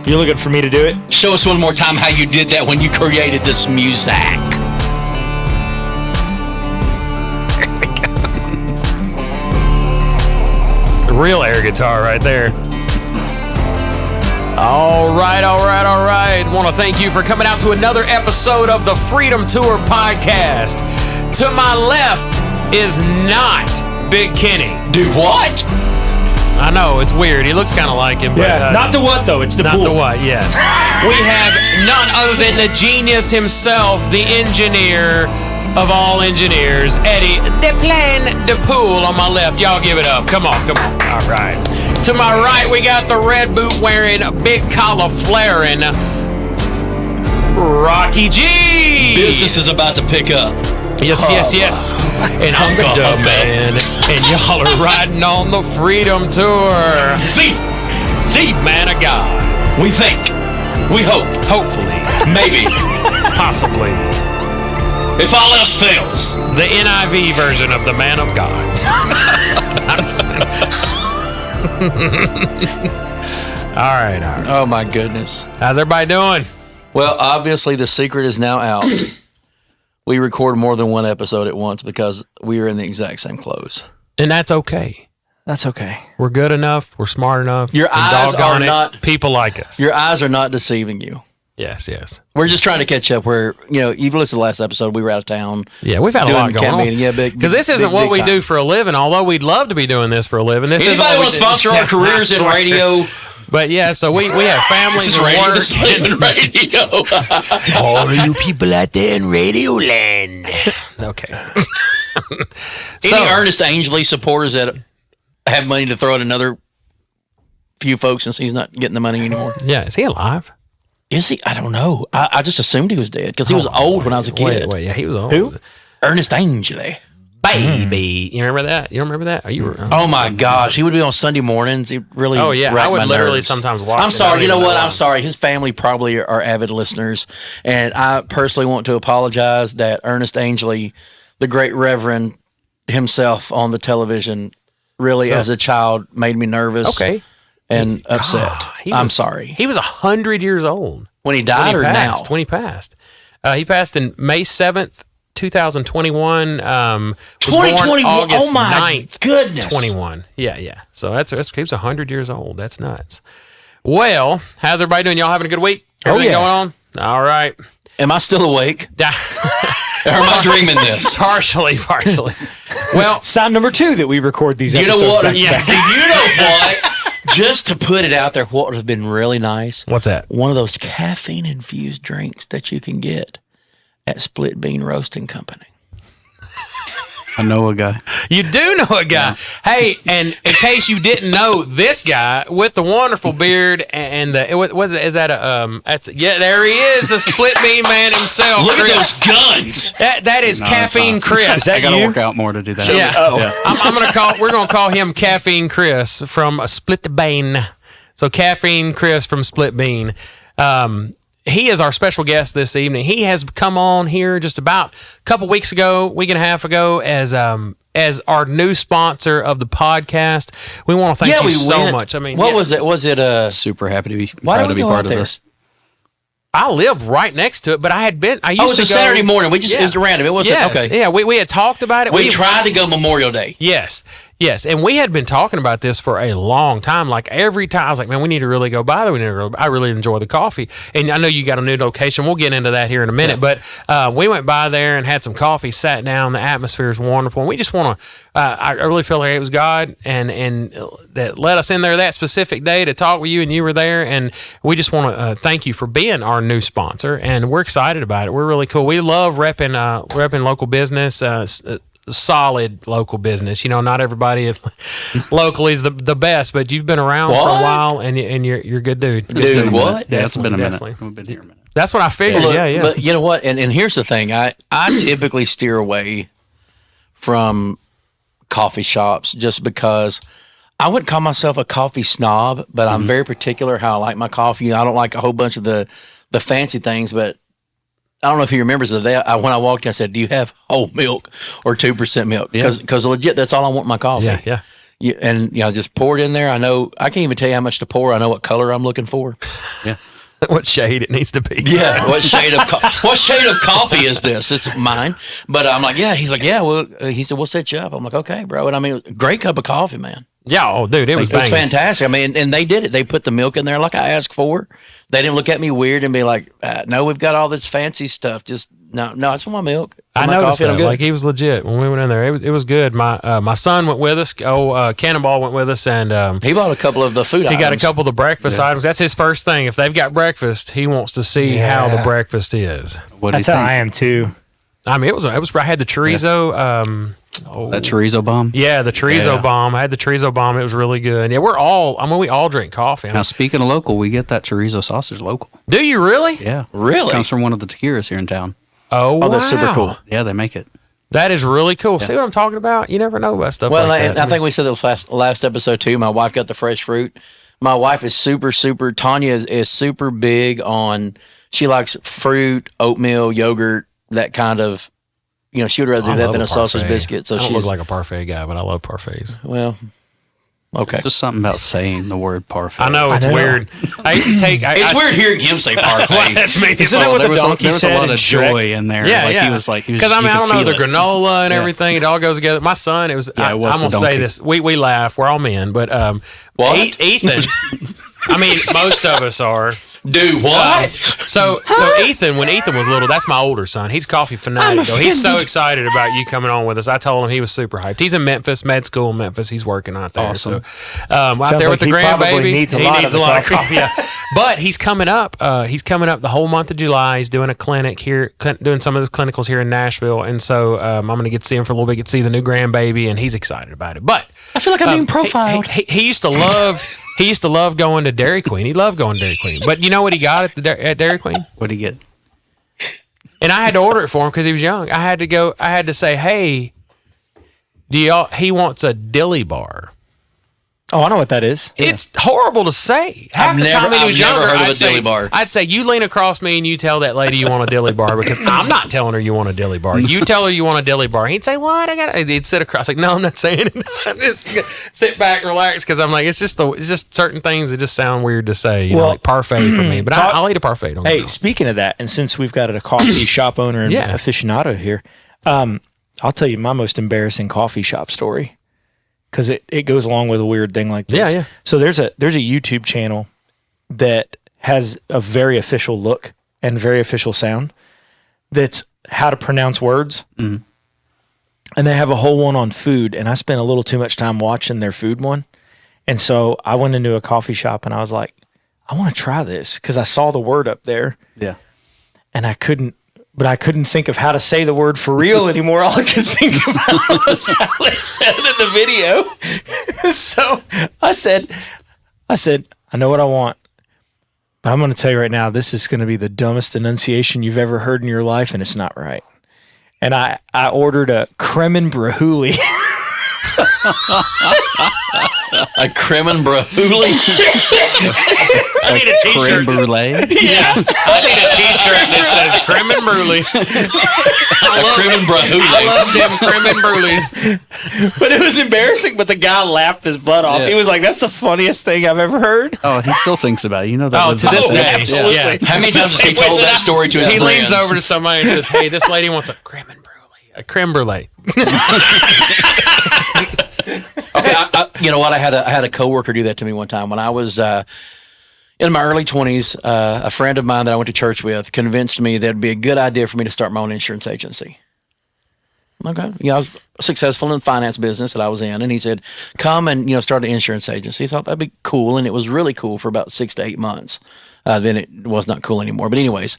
You looking for me to do it? Show us one more time how you did that when you created this music. The real air guitar right there. All right. Want to thank you for coming out to another episode of the Freedom Tour podcast. To my left is not Big Kenny. Dude, what? I know, it's weird. He looks kind of like him. But, Yeah, not the what, though. It's the not pool. the what, yes. We have none other than the genius himself, the engineer of all engineers, Eddie the Plan the Pool on my left. Y'all give it up. Come on. All right. To my right, we got the red boot wearing, big collar flaring, Rocky G. Business is about to pick up. Yes. And I'm the Dub Man, and y'all are riding on the Freedom Tour. The man of God. We think. We hope. Hopefully. Maybe. Possibly. If all else fails. The NIV version of the man of God. All right. Oh, my goodness. How's everybody doing? Well, obviously, the secret is now out. We record more than one episode at once because we are in the exact same clothes. And that's okay. That's okay. We're good enough. We're smart enough. Your eyes are not... People like us. Your eyes are not deceiving you. Yes. We're just trying to catch up where, you've listened to the last episode. We were out of town. Yeah, we've had a lot going on. Yeah, because this isn't what we do for a living, although we'd love to be doing this for a living. Anybody want to sponsor our careers in radio? But yeah, so we have families and work. This is radio. All of you people out there in Radio Land. Okay. Any Ernest Angley supporters that have money to throw at another few folks since he's not getting the money anymore? Yeah, is he alive? Is he? I don't know. I just assumed he was dead because he was old when I was a kid. Wait, yeah, he was old. Who? Ernest Angley. Baby. You remember that? You don't remember that? Oh my gosh, he would be on Sunday mornings. It really. Oh yeah, I would literally nerves. sometimes watch. I'm sorry. You know what? I'm sorry. His family probably are avid listeners, and I personally want to apologize that Ernest Angley, the great Reverend himself on the television, really as a child made me nervous. Okay. And upset. I'm sorry. He was 100 years old when he died, or now? When he passed. He passed in May 7th, 2021. 2021. August oh my 9th, goodness. 21. Yeah. So that's he was 100 years old. That's nuts. Well, how's everybody doing? Y'all having a good week? Everything going on? All right. Am I still awake? Or am I dreaming this? Partially. Well, sound number 2 that we record these episodes. You know what? Back to back. You know what? Just to put it out there, what would have been really nice? What's that? One of those caffeine-infused drinks that you can get at Split Bean Roasting Company. I know a guy. You do know a guy. Yeah. Hey, and in case you didn't know, this guy with the wonderful beard and the there he is, a split bean man himself. Look at those guns. That is Caffeine Chris. I got to work out more to do that. Yeah. We're gonna call him Caffeine Chris from a Split Bean. So Caffeine Chris from Split Bean. He is our special guest this evening. He has come on here just about a couple weeks ago, week and a half ago, as our new sponsor of the podcast. We want to thank you so much. I mean, what was it? Was it super happy to be proud to be part of this? I live right next to it, but I used to go. It was a Saturday morning. We just it was random. It wasn't okay. Yeah, we had talked about it. We tried to go Memorial Day. Yes, and we had been talking about this for a long time. Like every time, I was like, "Man, we need to really go by there. I really enjoy the coffee." And I know you got a new location. We'll get into that here in a minute. Yeah. But we went by there and had some coffee, sat down. The atmosphere is wonderful, and we just want to. I really feel like it was God and that let us in there that specific day to talk with you, and you were there. And we just want to thank you for being our new sponsor, and we're excited about it. We're really cool. We love repping local business. Solid local business. Not everybody locally is the best, but you've been around for a while, and you're a good dude. Dude, what? Yeah, it's been a minute. We've been here a minute. That's what I figured. Look, yeah. But you know what? And here's the thing. I typically steer away from coffee shops just because I wouldn't call myself a coffee snob, but I'm very particular how I like my coffee. I don't like a whole bunch of the fancy things, but I don't know if he remembers the day when I walked in, I said, "Do you have whole milk or 2% milk?" Because legit, that's all I want in my coffee. Yeah. and just pour it in there. I can't even tell you how much to pour. I know what color I'm looking for. Yeah. What shade it needs to be. Yeah. What shade of coffee is this? It's mine. But I'm like, yeah. He's like, yeah. Well, he said, we'll set you up. I'm like, okay, bro. And I mean, great cup of coffee, man. Yeah. Oh, dude, it was fantastic. I mean, and they did it. They put the milk in there like I asked for. They didn't look at me weird and be like, no, we've got all this fancy stuff. Just no, I just want my milk. I noticed that. Like, he was legit when we went in there. It was good. My son went with us. Cannonball went with us, and he bought a couple of the food items. He got a couple of the breakfast items. That's his first thing. If they've got breakfast, he wants to see how the breakfast is. That's how I am too. I mean, it was. I had the chorizo. That chorizo bomb. Yeah, the chorizo bomb. I had the chorizo bomb. It was really good. Yeah, we all drink coffee. Now, speaking of local, we get that chorizo sausage local. Do you really? Yeah, really. It comes from one of the taquiras here in town. Oh, wow. That's super cool. Yeah, they make it. That is really cool. Yeah. See what I'm talking about? You never know about stuff like that. I think we said this last episode too. My wife got the fresh fruit. My wife is super, Tanya is super big on, she likes fruit, oatmeal, yogurt, that kind of, she would rather do that than a sausage biscuit. So I don't look like a parfait guy, but I love parfaits. Well, okay. Just something about saying the word parfait. I know, it's weird. I used to take... It's weird hearing him say parfait. That's me. Isn't that what the donkey said? There was a lot of joy in there. Yeah, like, yeah. He was like... Because, I don't know, the granola and everything, it all goes together. My son, it was... I'm going to say this. We laugh. We're all men, but... Ethan... I mean, most of us are... Do what? So Ethan, when Ethan was little, that's my older son. He's coffee fanatic. He's so excited about you coming on with us. I told him he was super hyped. He's in Memphis, med school in Memphis. He's working out there. Awesome. So, out there with the grandbaby, he needs a lot of coffee. Yeah. But he's coming up. He's coming up the whole month of July. He's doing a clinic here, doing some of the clinicals here in Nashville. And so I'm going to get to see him for a little bit, get to see the new grandbaby, and he's excited about it. But I feel like I'm being profiled. He used to love. He used to love going to Dairy Queen. He loved going to Dairy Queen. But you know what he got at Dairy Queen? What did he get? And I had to order it for him because he was young. I had to say, hey, he wants a dilly bar. Oh, I know what that is. It's horrible to say. Half the time when he was younger, I'd say, you lean across me and you tell that lady you want a dilly bar because I'm not telling her you want a dilly bar. You tell her you want a dilly bar. He'd say, what? He'd sit across. Like, no, I'm not saying it. Just sit back and relax because I'm like, it's just certain things that just sound weird to say. You know, like parfait for me. But I'll eat a parfait. Hey, speaking of that, and since we've got a coffee shop owner and aficionado here, I'll tell you my most embarrassing coffee shop story. Because it goes along with a weird thing like this. Yeah. So there's a YouTube channel that has a very official look and very official sound. That's how to pronounce words. Mm-hmm. And they have a whole one on food. And I spent a little too much time watching their food one. And so I went into a coffee shop and I was like, I want to try this because I saw the word up there. Yeah. And I couldn't think of how to say the word for real anymore. All I could think about was how they said it in the video. So I said, I know what I want, but I'm going to tell you right now, this is going to be the dumbest enunciation you've ever heard in your life, and it's not right. And I ordered a creme brulee. A creme brulee? I need a t-shirt. Creme brulee? Yeah. I need a t-shirt that says creme brulee. Creme brulee. I love them creme brulees. But it was embarrassing, but the guy laughed his butt off. Yeah. He was like, that's the funniest thing I've ever heard. Oh, he still thinks about it. You know that. Oh, to this day. Absolutely. Yeah. How many times has he told that story to his He friends? leans over to somebody and says, hey, this lady wants a creme brulee. A creme brulee. Okay, you know what? I had a coworker do that to me one time when I was in my early 20s. A friend of mine that I went to church with convinced me that it'd be a good idea for me to start my own insurance agency. Okay, I was successful in the finance business that I was in, and he said, "Come and start an insurance agency." So I thought that'd be cool, and it was really cool for about 6 to 8 months. Then it was not cool anymore. But anyways,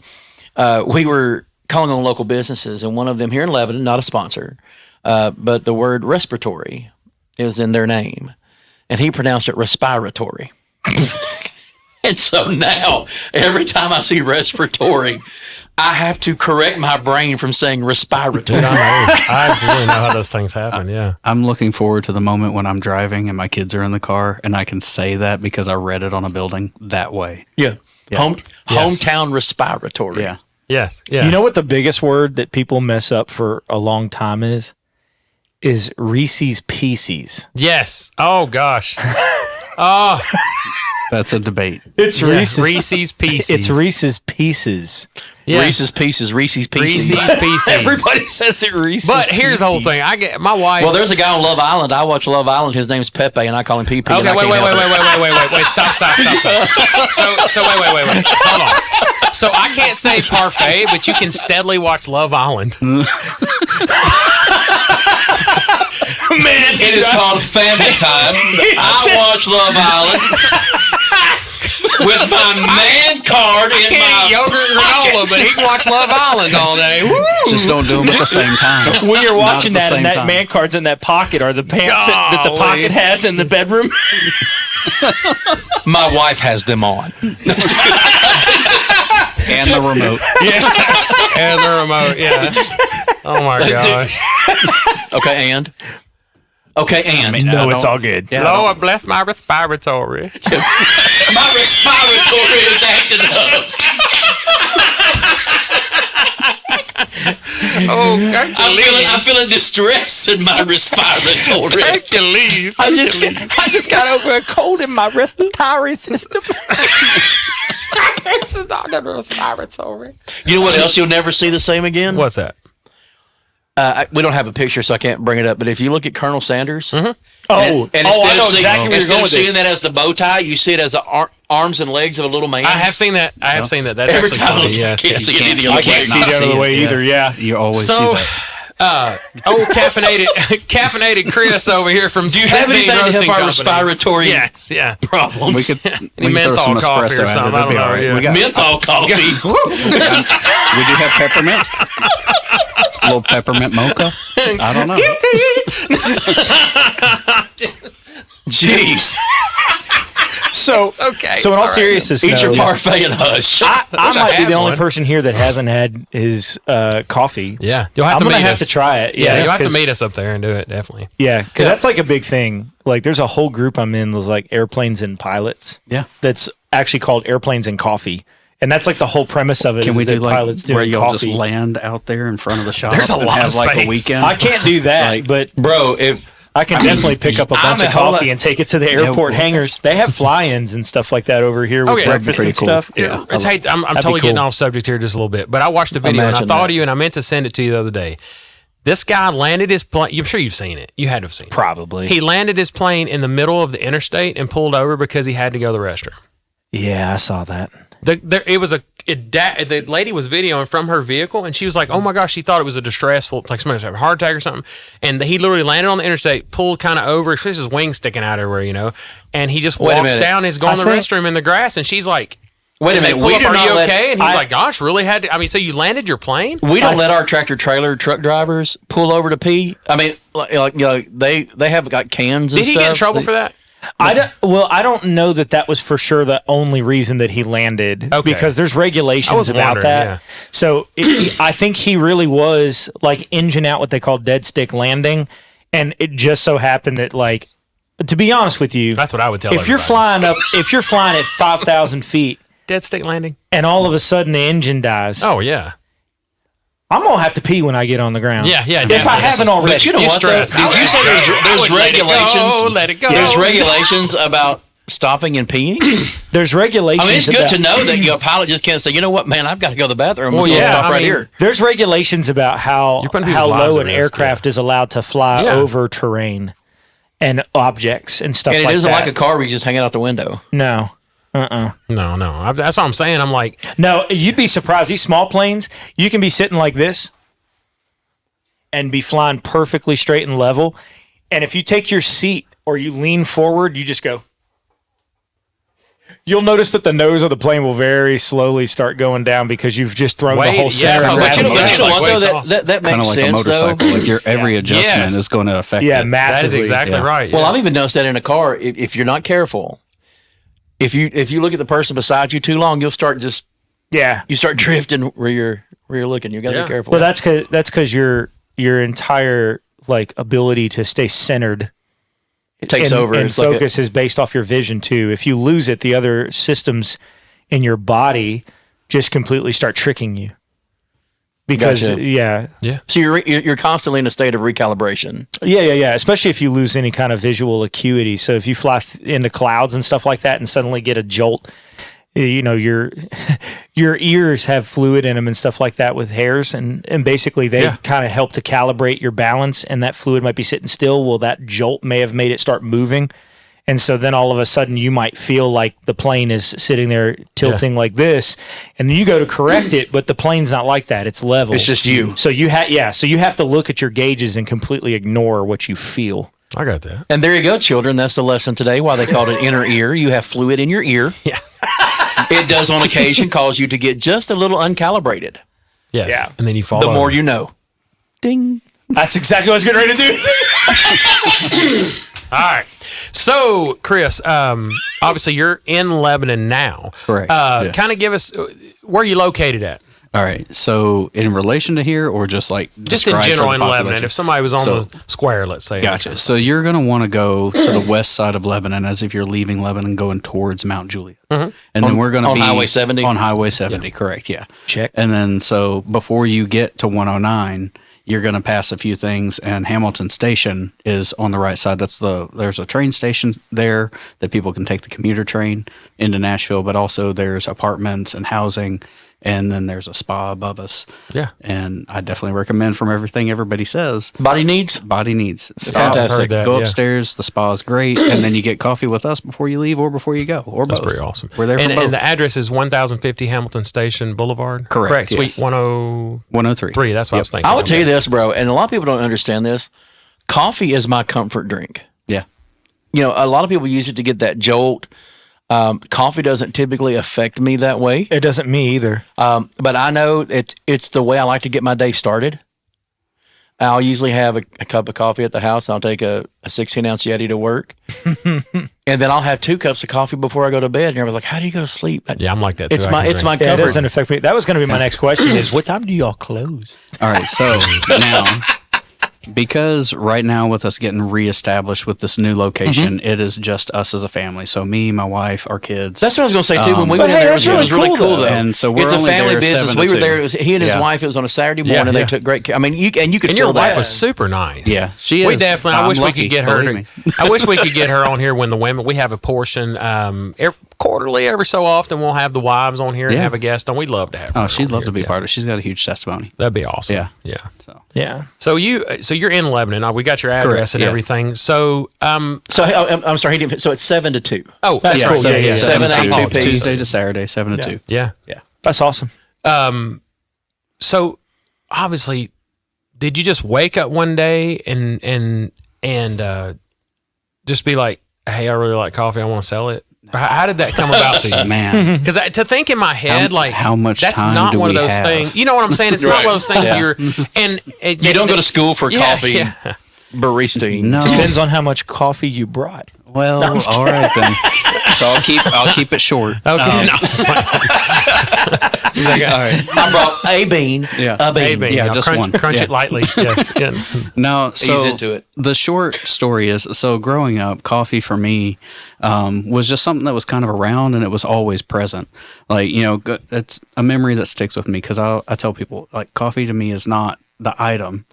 we were calling on local businesses, and one of them here in Lebanon, not a sponsor, but the word respiratory is in their name, and he pronounced it respiratory. And so now, every time I see respiratory, I have to correct my brain from saying respiratory. I absolutely know how those things happen, yeah. I'm looking forward to the moment when I'm driving and my kids are in the car and I can say that because I read it on a building that way. Yeah. Hometown respiratory. Yeah. Yes. You know what the biggest word that people mess up for a long time is? is Reese's Pieces. Yes. Oh gosh. Oh, That's a debate. It's yeah. Reese's. Reese's Pieces. It's Reese's Pieces. Yeah. Reese's Pieces. Reese's Pieces. Everybody says it Reese's. But here's the whole Pieces. thing. I get my wife. Well, there's a guy on Love Island. I watch Love Island. His name's Pepe, and I call him PP. Okay, wait. Stop. So wait. Hold on. So I can't say parfait, but you can steadily watch Love Island. Man, It is called Family Time. I watch Love Island with my man card in Can't my eat yogurt and granola, but he can watch Love Island all day. Woo! Just don't do them at the same time. when you're watching Not at the that and same that time. man card's in that pocket or the pants that the Golly. pocket has in the bedroom. My wife has them on. And the remote. Yes. And the remote, yeah. Oh my gosh. Okay, and No, it's all good. Yeah, Lord bless my respiratory. my respiratory is acting up. Oh, thank you, I'm feeling distress in my respiratory. Thank you, leave. I just got over a cold in my respiratory system. This is not the respiratory. You know what else you'll never see the same again? What's that? We don't have a picture, so I can't bring it up. But if you look at Colonel Sanders, Oh, and I instead know of seeing, exactly where you're instead going of with seeing this. that as the bow tie, you see it as the arms and legs of a little man. I have seen that. That's Every actually time I funny. look, Yes. I can't see it any I other can't way. see the other way either. Yeah. You always see So, that. caffeinated Chris over here from Do you have anything to help our respiratory Yes, yeah. problems? We could throw menthol some coffee espresso or at it. something, It'd be I don't all right. know, We got menthol coffee. We do have peppermint. A little peppermint mocha. I don't know. Jeez. So, Okay, so in it's all all right. seriousness, Eat your no, parfait and hush. I might be have the only one. person here that hasn't had his coffee. Yeah, you'll have I'm to gonna meet have us. to try it. Yeah, you'll have to 'cause- meet us up there and do it, definitely. Yeah, because that's like a big thing. Like, there's a whole group I'm in, those like airplanes and pilots. Yeah. That's actually called Airplanes and Coffee, and that's like the whole premise of it. Can we is do that like pilots where doing you'll coffee. just land out there in front of the shop There's a and lot have of like space. a weekend? I can't do that, Like- but Bro, if I can definitely pick up a bunch of hold coffee on. and take it to the airport hangars. They have fly-ins and stuff like that over here with yeah. breakfast Pretty and cool. stuff. Yeah. I'm That'd totally be getting cool. off subject here just a little bit, but I watched the video and I Imagine thought that. of you and I meant to send it to you the other day. This guy landed his plane. I'm sure you've seen it. You had to have seen it. Probably. He landed his plane in the middle of the interstate and pulled over because he had to go to the restroom. Yeah, I saw that. The lady was videoing from her vehicle and she was like, oh my gosh, she thought it was a distressful, like somebody was having a heart attack or something. And he literally landed on the interstate, pulled kind of over, his wings sticking out everywhere, and he just Wait a walks minute. down, he's going to the I think- restroom in the grass, and she's like, wait a minute, pull we up, do are not you let okay? And he's I- like, gosh, really had to, so you landed your plane? we don't let our tractor-trailer truck drivers pull over to pee. I mean, they have got cans and Did he stuff. get in trouble for that? I don't know that was for sure the only reason that he landed. Okay. Because there's I regulations was about wondering, that. yeah. So I think he really was like engine out what they call dead stick landing, and it just so happened that, like, to be honest with you, That's what I would tell if you're everybody. flying at 5,000 feet Dead stick landing? and all of a sudden the engine dies, Oh, yeah. I'm gonna have to pee when I get on the ground. Yeah, yeah. If I definitely. haven't already. But you know You what? Though? stressed. Did you say there's regulations? Let it go. There's regulations about stopping and peeing. There's regulations. I mean, it's good about- to know that a pilot just can't say, you know what, man, I've got to go to the bathroom. I'm Well, going to yeah, stop I right mean, here. There's regulations about how You're putting people's lives low at an risk, aircraft is allowed to fly Yeah. over terrain and objects and stuff And it like isn't that. like a car where you just hang it out the window. No. No. That's what I'm saying. I'm like, No, you'd be surprised. These small planes, you can be sitting like this and be flying perfectly straight and level. And if you take your seat or you lean forward, you just go. You'll notice that the nose of the plane will very slowly start going down because you've just thrown Wait, the whole yeah, center I of was like, gravity. you know, But you know like, what, wait, though? it's That Kind makes of like a sense, though. motorcycle. Like your every adjustment Yes. is going to affect Yeah, it. massively. that is exactly Yeah. right. Well, yeah. I've even noticed that in a car. If you're not careful, if you look at the person beside you too long, you'll start Yeah. you start drifting where you're looking. You got to Yeah. be careful. Well, that's because your entire like ability to stay centered it takes and, over. and It's like focus is based off your vision too. If you lose it, the other systems in your body just completely start tricking you. because Gotcha. yeah, So you're constantly in a state of recalibration. yeah. Especially if you lose any kind of visual acuity. So if you fly into clouds and stuff like that, and suddenly get a jolt, you know, your ears have fluid in them and stuff like that with hairs, and basically they kind of help to calibrate your balance. And that fluid might be sitting still. Well, that jolt may have made it start moving. And so then all of a sudden you might feel like the plane is sitting there tilting like this, and then you go to correct it, but the plane's not like that. It's level. It's just you. So you have to look at your gauges and completely ignore what you feel. I got that. And there you go, children. That's the lesson today. Why they called it inner ear. You have fluid in your ear. Yes. It does on occasion cause you to get just a little uncalibrated. Yes. Yeah. And then you fall The over. more you know. Ding. That's exactly what I was getting ready to do. All right. So, Chris, obviously you're in Lebanon now. Correct. Yeah. Kind of give us where you located at. All right. So in relation to here, or just like Just in describe for general the in Lebanon. population? If somebody was on So- the square, let's say. Gotcha. So you're going to want to go to the west side of Lebanon, as if you're leaving Lebanon going towards Mount Juliet. And then we're going to on be Highway 70? On Highway 70, correct, yeah. Check. And then so before you get to 109, you're going to pass a few things, and Hamilton Station is on the right side. There's a train station there that people can take the commuter train into Nashville, but also there's apartments and housing, and then there's a spa above us. Yeah. And I definitely recommend, from everything everybody says, Body needs? body needs. Stop, Fantastic. Heard that, go yeah. upstairs. The spa is great, and then you get coffee with us before you leave or before you go, or That's both. pretty awesome. We're there for and, both. and the address is 1050 Hamilton Station Boulevard. Correct, Suite yes. 103. 103. That's what I was thinking. I would tell you this, bro, and a lot of people don't understand this. Coffee is my comfort drink. Yeah. You know, a lot of people use it to get that jolt. Coffee doesn't typically affect me that way. It doesn't me either. But I know it's the way I like to get my day started. I'll usually have a cup of coffee at the house. I'll take a 16-ounce Yeti to work. And then I'll have 2 cups of coffee before I go to bed. And everybody's like, how do you go to sleep? Yeah, I'm like that too. It's I my can it's drink. my Yeah, it comfort. doesn't affect me. That was going to be my next question: is what time do y'all close? All right. So now, because right now with us getting reestablished with this new location, it is just us as a family. So me, my wife, our kids. That's what I was going to say too. When we But went in hey, there, it that's was really really cool, cool though. though. And so we're it's a only family there business. 7 We to were 2. there. It was he and his Yeah. wife. It was on a Saturday Yeah, morning. yeah. They took great care. I mean, you could And feel your wife that. was super nice. Yeah, she is. We definitely. I I'm wish we lucky, could get her. believe me. I wish we could get her on here when the women. We have a portion quarterly, every so often. We'll have the wives on here and Yeah. have a guest on. We'd love to have her. Oh, she'd on love here, to be yeah. part of it. She's got a huge testimony. That'd be awesome. Yeah. Yeah. So Yeah. So you're in Lebanon. We got your address Correct, and yeah. everything. So So I'm sorry. He didn't. So it's 7 to 2. oh, That's yeah, cool. so- Yeah, yeah. 7 to 8 2 Tuesday to Saturday, 7 to 2. Yeah. That's awesome. So obviously, did you just wake up one day and just be like, "Hey, I really like coffee. I want to sell it"? How did that come about to you? Man, Because to think in my head, how much that's time not do one of we those have? things. You know what I'm saying? It's not one of those things Yeah. you're and You don't go to school for coffee Yeah. barista. no. Depends on how much coffee you brought. Well, all right then. So I'll keep it short. Okay, no, it's fine. He's like, All right. I brought a bean. Yeah. A bean. hey, baby, Yeah, now just crunch, one. crunch Yeah. it lightly. Yes. Yeah. No, so into it. The short story is, so growing up, coffee for me was just something that was kind of around, and it was always present. Like, it's a memory that sticks with me, because I tell people, like, coffee to me is not the item.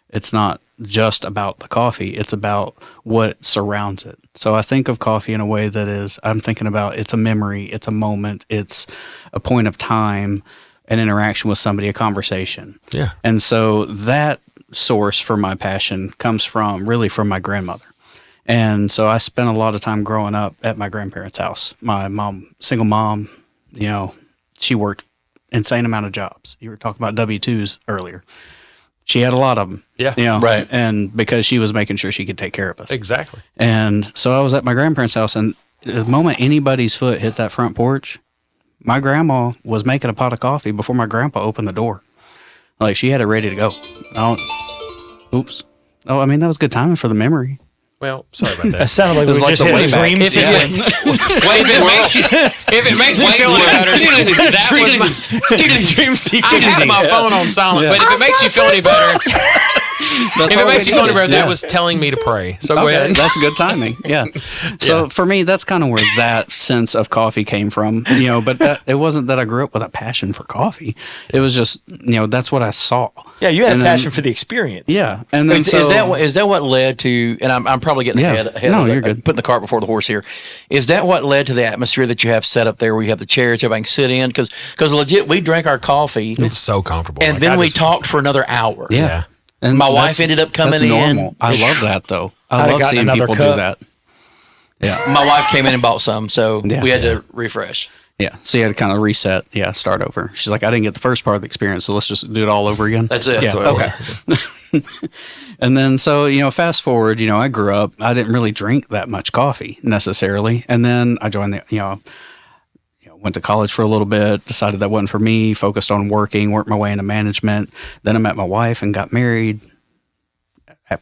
It's not just about the coffee. It's about what surrounds it. So I think of coffee in a way that is, I'm thinking about, it's a memory, it's a moment, it's a point of time, an interaction with somebody, a conversation. Yeah. And so that source for my passion comes from my grandmother. And so I spent a lot of time growing up at my grandparents' house. My mom, single mom, she worked insane amount of jobs. You were talking about W-2s earlier. She had a lot of them. Yeah. Right. And because she was making sure she could take care of us. Exactly. And so I was at my grandparents' house, and the moment anybody's foot hit that front porch, my grandma was making a pot of coffee before my grandpa opened the door. Like, she had it ready to go. Oops. Oh, I mean, that was good timing for the memory. Well, sorry about That that. sounded like we were like just the in a Wayback. dream If it makes you feel any better, that was my dream sequence. I had my phone on silent. But if it makes you feel any better, that was telling me to pray. So go ahead. That's good timing. Yeah. So for me, that's kind of where that sense of coffee came from, but it wasn't that I grew up with a passion for coffee. It was just, that's what I saw. Yeah, you had And a then- passion for the experience. Yeah. And then Is that what led to? And I'm probably getting Yeah. ahead No, of you're good. putting the cart before the horse here. Is that what led to the atmosphere that you have set up there, where you have the chairs everybody can sit in? Because legit, we drank our coffee It was so comfortable. and Like, then I we just- talked for another hour. Yeah. And My wife that's- ended up coming that's in. normal. I love that though. I'd I have love gotten seeing another people cup. do that. Yeah. My wife came in and bought some, so Yeah. we had to refresh. Yeah. So you had to kind of reset. Yeah. Start over. She's like, I didn't get the first part of the experience, so let's just do it all over again. That's it. Yeah. That's what it Okay. And then, so, fast forward, I grew up, I didn't really drink that much coffee necessarily. And then I joined went to college for a little bit, decided that wasn't for me, focused on worked my way into management. Then I met my wife and got married.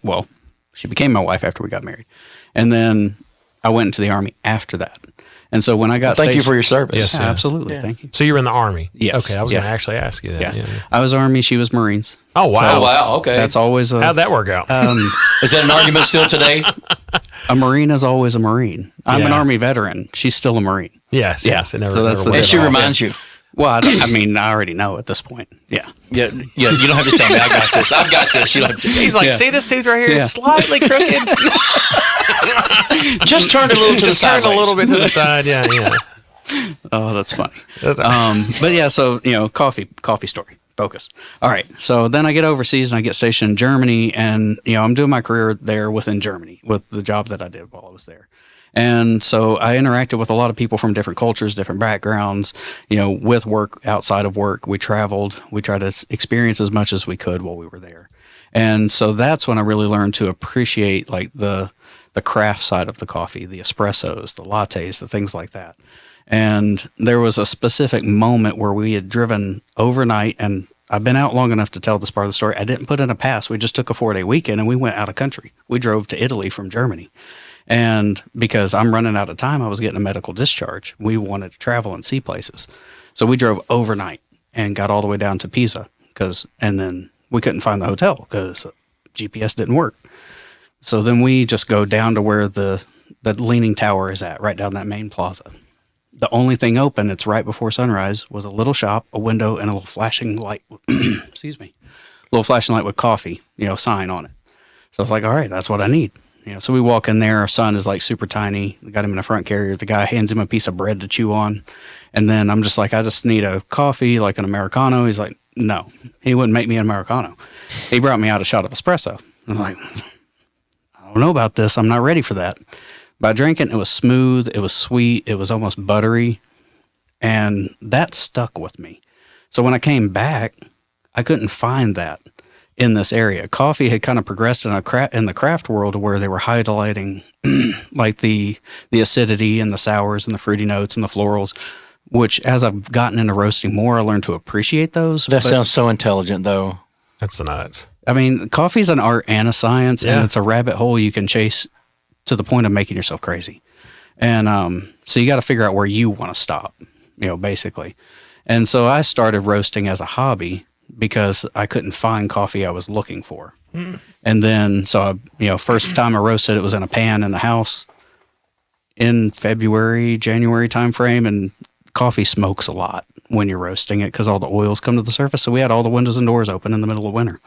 Well, she became my wife after we got married. And then I went into the Army after that. And so when I got Thank you stationed- for your service. Yes. Yeah, absolutely. Yeah. Thank you. So you were in the Army? Yes. Okay, I was Yeah. going to actually ask you that. Yeah. Yeah. I was Army. She was Marines. Oh, wow. Oh wow. Okay. That's always How'd that work out? Is that an argument still today? a Marine is always a Marine. I'm an Yeah. Army veteran. She's still a Marine. yes. yeah. Yes. It never, So that's never the And worked she out. reminds you. Well, I already know at this point. Yeah. Yeah. You don't have to tell me. I got this. I've got this. You don't have to. He's like, Yeah. see this tooth right here? Yeah. It's slightly crooked. Just turn it a little to the Turn side. a little bit to the side. Yeah. Yeah. Oh, that's funny. That's- But yeah, so coffee story. Focus. All right. So then I get overseas and I get stationed in Germany, and I'm doing my career there within Germany with the job that I did while I was there. And so I interacted with a lot of people from different cultures, different backgrounds, with work, outside of work. We traveled. We tried to experience as much as we could while we were there. And so that's when I really learned to appreciate like the craft side of the coffee, the espressos, the lattes, the things like that. And there was a specific moment where we had driven overnight, and I've been out long enough to tell this part of the story. I didn't put in a pass. We just took a 4-day weekend and we went out of country. We drove to Italy from Germany. And because I'm running out of time, I was getting a medical discharge. We wanted to travel and see places. So we drove overnight and got all the way down to Pisa and then we couldn't find the hotel because GPS didn't work. So then we just go down to where the Leaning Tower is at, right down that main plaza. The only thing open, it's right before sunrise, was a little shop, a window, and a little flashing light. Excuse me. Little flashing light with coffee, sign on it. So I was like, all right, that's what I need. So we walk in there. Our son is like super tiny. We got him in a front carrier. The guy hands him a piece of bread to chew on. And then I'm just like, I just need a coffee, like an Americano. He's like, no, he wouldn't make me an Americano. He brought me out a shot of espresso. I'm like, I don't know about this. I'm not ready for that. But I drank it. It was smooth. It was sweet. It was almost buttery. And that stuck with me. So when I came back, I couldn't find that in this area. Coffee had kind of progressed in the craft world where they were highlighting like the acidity and the sours and the fruity notes and the florals, which as I've gotten into roasting more, I learned to appreciate those. That But, sounds so intelligent, though. That's the nuts. I mean, coffee's an art and a science, Yeah. and it's a rabbit hole you can chase to the point of making yourself crazy. And so you got to figure out where you want to stop, basically. And so I started roasting as a hobby because I couldn't find coffee I was looking for. And then, so first time I roasted, it was in a pan in the house in February, January timeframe, and coffee smokes a lot when you're roasting it because all the oils come to the surface. So we had all the windows and doors open in the middle of winter.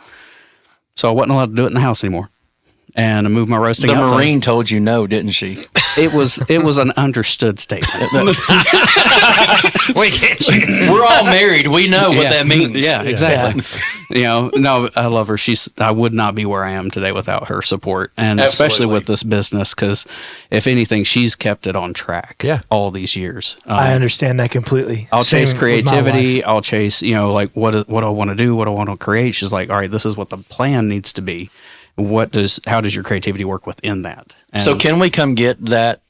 So I wasn't allowed to do it in the house anymore. And I moved my roasting The outside. Marine told you no, didn't she? It was an understood statement. We can't you? We're all married. We know what that means. Yeah, exactly. No, I love her. I would not be where I am today without her support, and especially Absolutely. with this business, because if anything, she's kept it on track. Yeah. all these years. I understand that completely. I'll Same chase with my creativity. wife. I'll chase, like what I want to do, what I want to create. She's like, all right, this is what the plan needs to be. How does your creativity work within that? And So can we come get that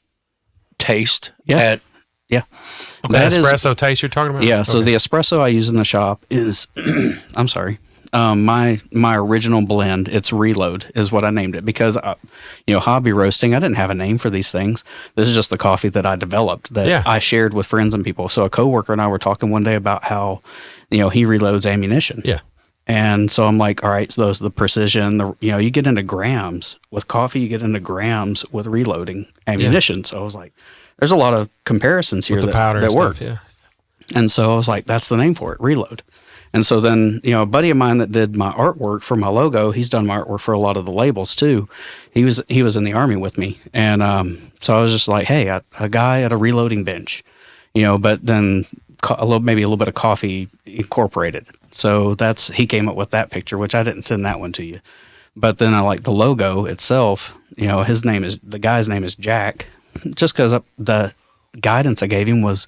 taste Yeah. at yeah, That espresso taste you're talking about? Yeah, so the espresso I use in the shop is, I'm sorry, my original blend, it's Reload, is what I named it because, hobby roasting, I didn't have a name for these things. This is just the coffee that I developed that I shared with friends and people. So a coworker and I were talking one day about how, he reloads ammunition. Yeah. And so I'm like, all right, so those are the precision, you get into grams with coffee, you get into grams with reloading ammunition. Yeah. So I was like, there's a lot of comparisons here with the powder that work. Stuff, yeah. And so I was like, that's the name for it, Reload. And so then, a buddy of mine that did my artwork for my logo, he's done my artwork for a lot of the labels too. He was in the Army with me. And so I was just like, hey, a guy at a reloading bench, but then maybe a little bit of coffee incorporated. So he came up with that picture, which I didn't send that one to you. But then I like the logo itself, the guy's name is Jack, just because the guidance I gave him was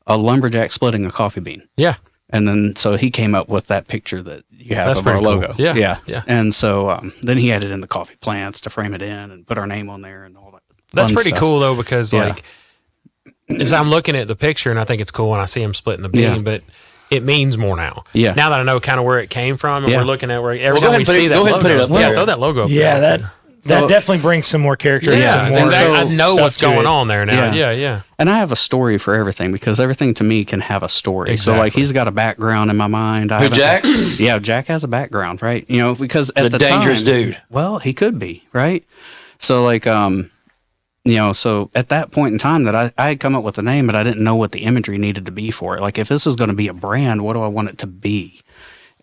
a lumberjack splitting a coffee bean. Yeah. And then so he came up with that picture that you have of our logo. Cool. Yeah. And so then he added in the coffee plants to frame it in and put our name on there and all that. That's pretty stuff. Cool though, because as I'm looking at the picture and I think it's cool when I see him splitting the bean, but it means more now. Yeah. Now that I know kind of where it came from and we're looking at where every time we see that go ahead logo, and put it up there. throw that logo up Yeah, there. that definitely brings some more character. Yeah, some more exactly. I know what's going it. on there now. Yeah. And I have a story for everything because everything to me can have a story. Exactly. So like he's got a background in my mind. Jack? Yeah, Jack has a background, right? Because at the dangerous time, dude. Well, he could be, right? So like so at that point in time that I had come up with a name, but I didn't know what the imagery needed to be for it. Like if this is going to be a brand, what do I want it to be?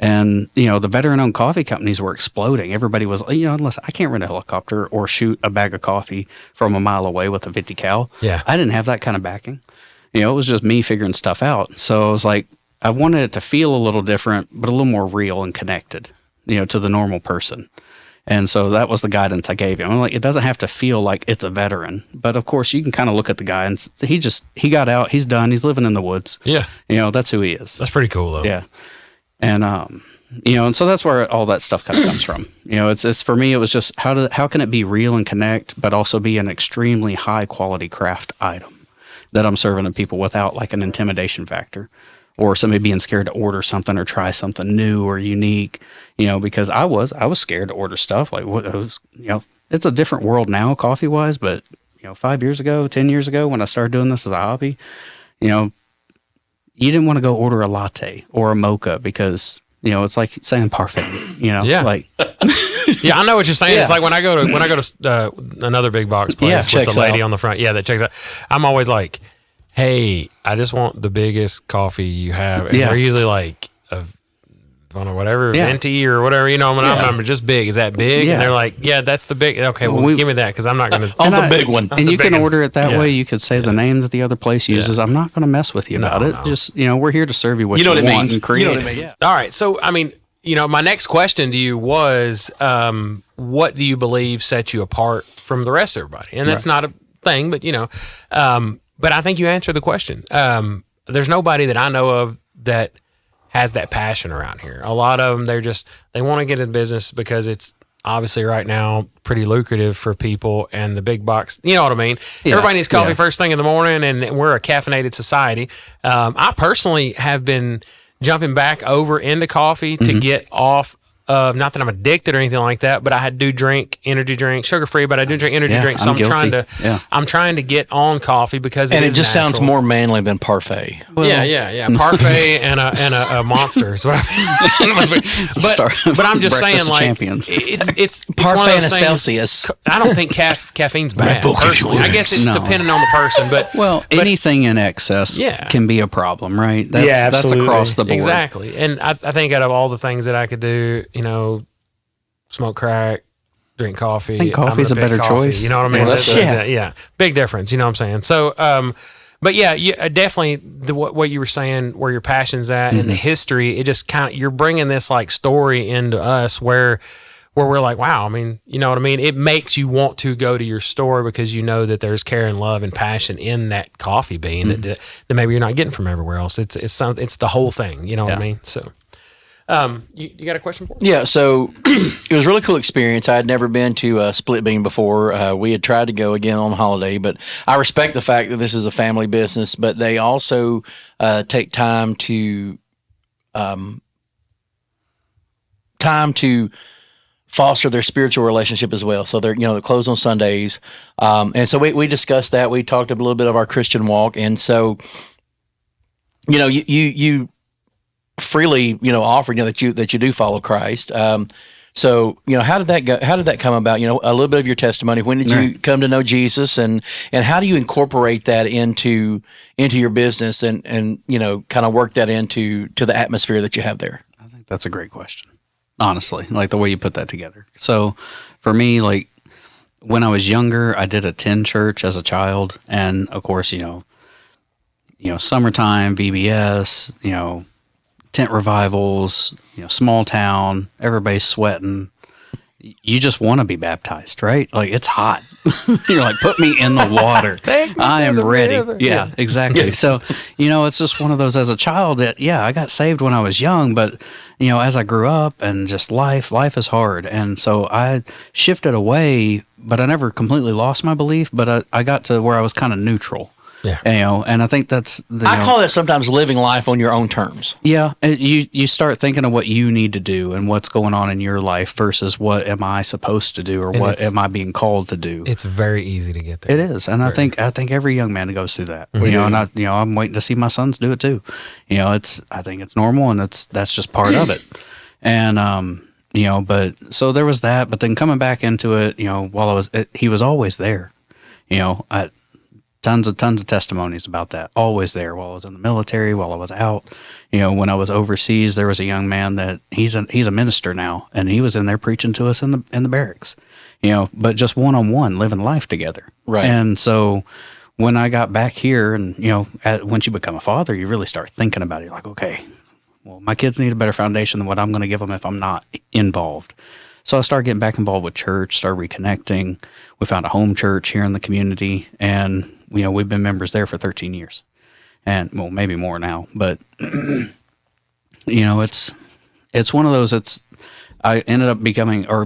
And, the veteran-owned coffee companies were exploding. Everybody was, listen, I can't rent a helicopter or shoot a bag of coffee from a mile away with a 50 cal. Yeah. I didn't have that kind of backing. It was just me figuring stuff out. So I was like, I wanted it to feel a little different, but a little more real and connected, to the normal person. And so that was the guidance I gave him. I'm like, it doesn't have to feel like it's a veteran. But, of course, you can kind of look at the guy and he got out. He's done. He's living in the woods. Yeah. That's who he is. That's pretty cool, though. Yeah. And, and so that's where all that stuff kind of comes from. It's for me, it was just how can it be real and connect, but also be an extremely high quality craft item that I'm serving to people without like an intimidation factor or somebody being scared to order something or try something new or unique, because I was scared to order stuff like what was, it's a different world now coffee wise, but 5 years ago, 10 years ago, when I started doing this as a hobby, you didn't want to go order a latte or a mocha because, it's like saying parfait, Yeah. like, Yeah, I know what you're saying. Yeah. It's like when I go to another big box place with the lady on the front. Yeah, that checks out. I'm always like, hey, I just want the biggest coffee you have. And they're usually like, I don't know, whatever, venti or whatever, I'm just big. Is that big? Yeah. And they're like, yeah, that's the big. Okay, well, give me that because I'm not going to. On the big one. And you can order it that way. You could say the name that the other place uses. I'm not going to mess with you about it. No. Just, we're here to serve you what you, know what it want means. and create. You know what it. it means. All right. So, I mean, my next question to you was, what do you believe sets you apart from the rest of everybody? And that's not a thing, but, but I think you answered the question. There's nobody that I know of that has that passion around here. A lot of them, they want to get in business because it's obviously right now pretty lucrative for people and the big box, you know what I mean? Yeah. Everybody needs coffee first thing in the morning and we're a caffeinated society. I personally have been jumping back over into coffee to get off of, not that I'm addicted or anything like that, but I do drink energy drinks, sugar-free, but I do drink energy drinks. So I'm trying to get on coffee because And it just natural. sounds more manly than parfait. Well, yeah. Parfait and a monster is what I mean. But I'm just saying, Breakfast like, champions. it's Parfait one of and those a things. Celsius. I don't think caffeine's bad. Bull, if you Personally, I guess it's No. depending on the person. But anything in excess can be a problem, right? That's absolutely. across the board. exactly. And I think out of all the things that I could do, smoke crack, drink coffee. I think coffee's I'm a better coffee, choice. You know what I mean? Well, that's Yeah, big difference. You know what I'm saying? So, but yeah, definitely what you were saying, where your passion's at and the history. It just you're bringing this like story into us where we're like, wow. I mean, you know what I mean? It makes you want to go to your store because you know that there's care and love and passion in that coffee bean that maybe you're not getting from everywhere else. It's the whole thing. You know what I mean? So. You got a question for us? Yeah, so it was a really cool experience. I had never been to a split bean before. We had tried to go again on holiday, but I respect the fact that this is a family business, but they also take time to time to foster their spiritual relationship as well. So they're closed on Sundays, and so we discussed that. We talked a little bit of our Christian walk, and so you freely offer that you do follow Christ. So how did that go? How did that come about? A little bit of your testimony. When did you come to know Jesus, and how do you incorporate that into your business and kind of work that into the atmosphere that you have there? I think that's a great question. Honestly, like the way you put that together. So for me, like when I was younger, I did attend church as a child. And of course, summertime, VBS, tent revivals, small town, everybody's sweating. You just want to be baptized, right? Like it's hot. You're like, put me in the water. I am ready. River. Yeah, exactly. So, it's just one of those as a child that, I got saved when I was young, but, as I grew up and just life is hard. And so I shifted away, but I never completely lost my belief, but I got to where I was kind of neutral. Yeah. And I think that's I call that sometimes living life on your own terms. Yeah. You start thinking of what you need to do and what's going on in your life versus what am I supposed to do or what am I being called to do. It's very easy to get there. It is. And I think every young man goes through that. And I'm waiting to see my sons do it too. I think it's normal and that's just part of it. And but so there was that, but then coming back into it, while he was always there. Tons of testimonies about that. Always there while I was in the military, while I was out. When I was overseas, there was a young man that he's a minister now, and he was in there preaching to us in the barracks. But just one-on-one, living life together. Right. And so when I got back here, and once you become a father, you really start thinking about it. You're like, okay, well, my kids need a better foundation than what I'm going to give them if I'm not involved. So I started getting back involved with church, started reconnecting. We found a home church here in the community, and we've been members there for 13 years, and well, maybe more now. But it's one of those. I ended up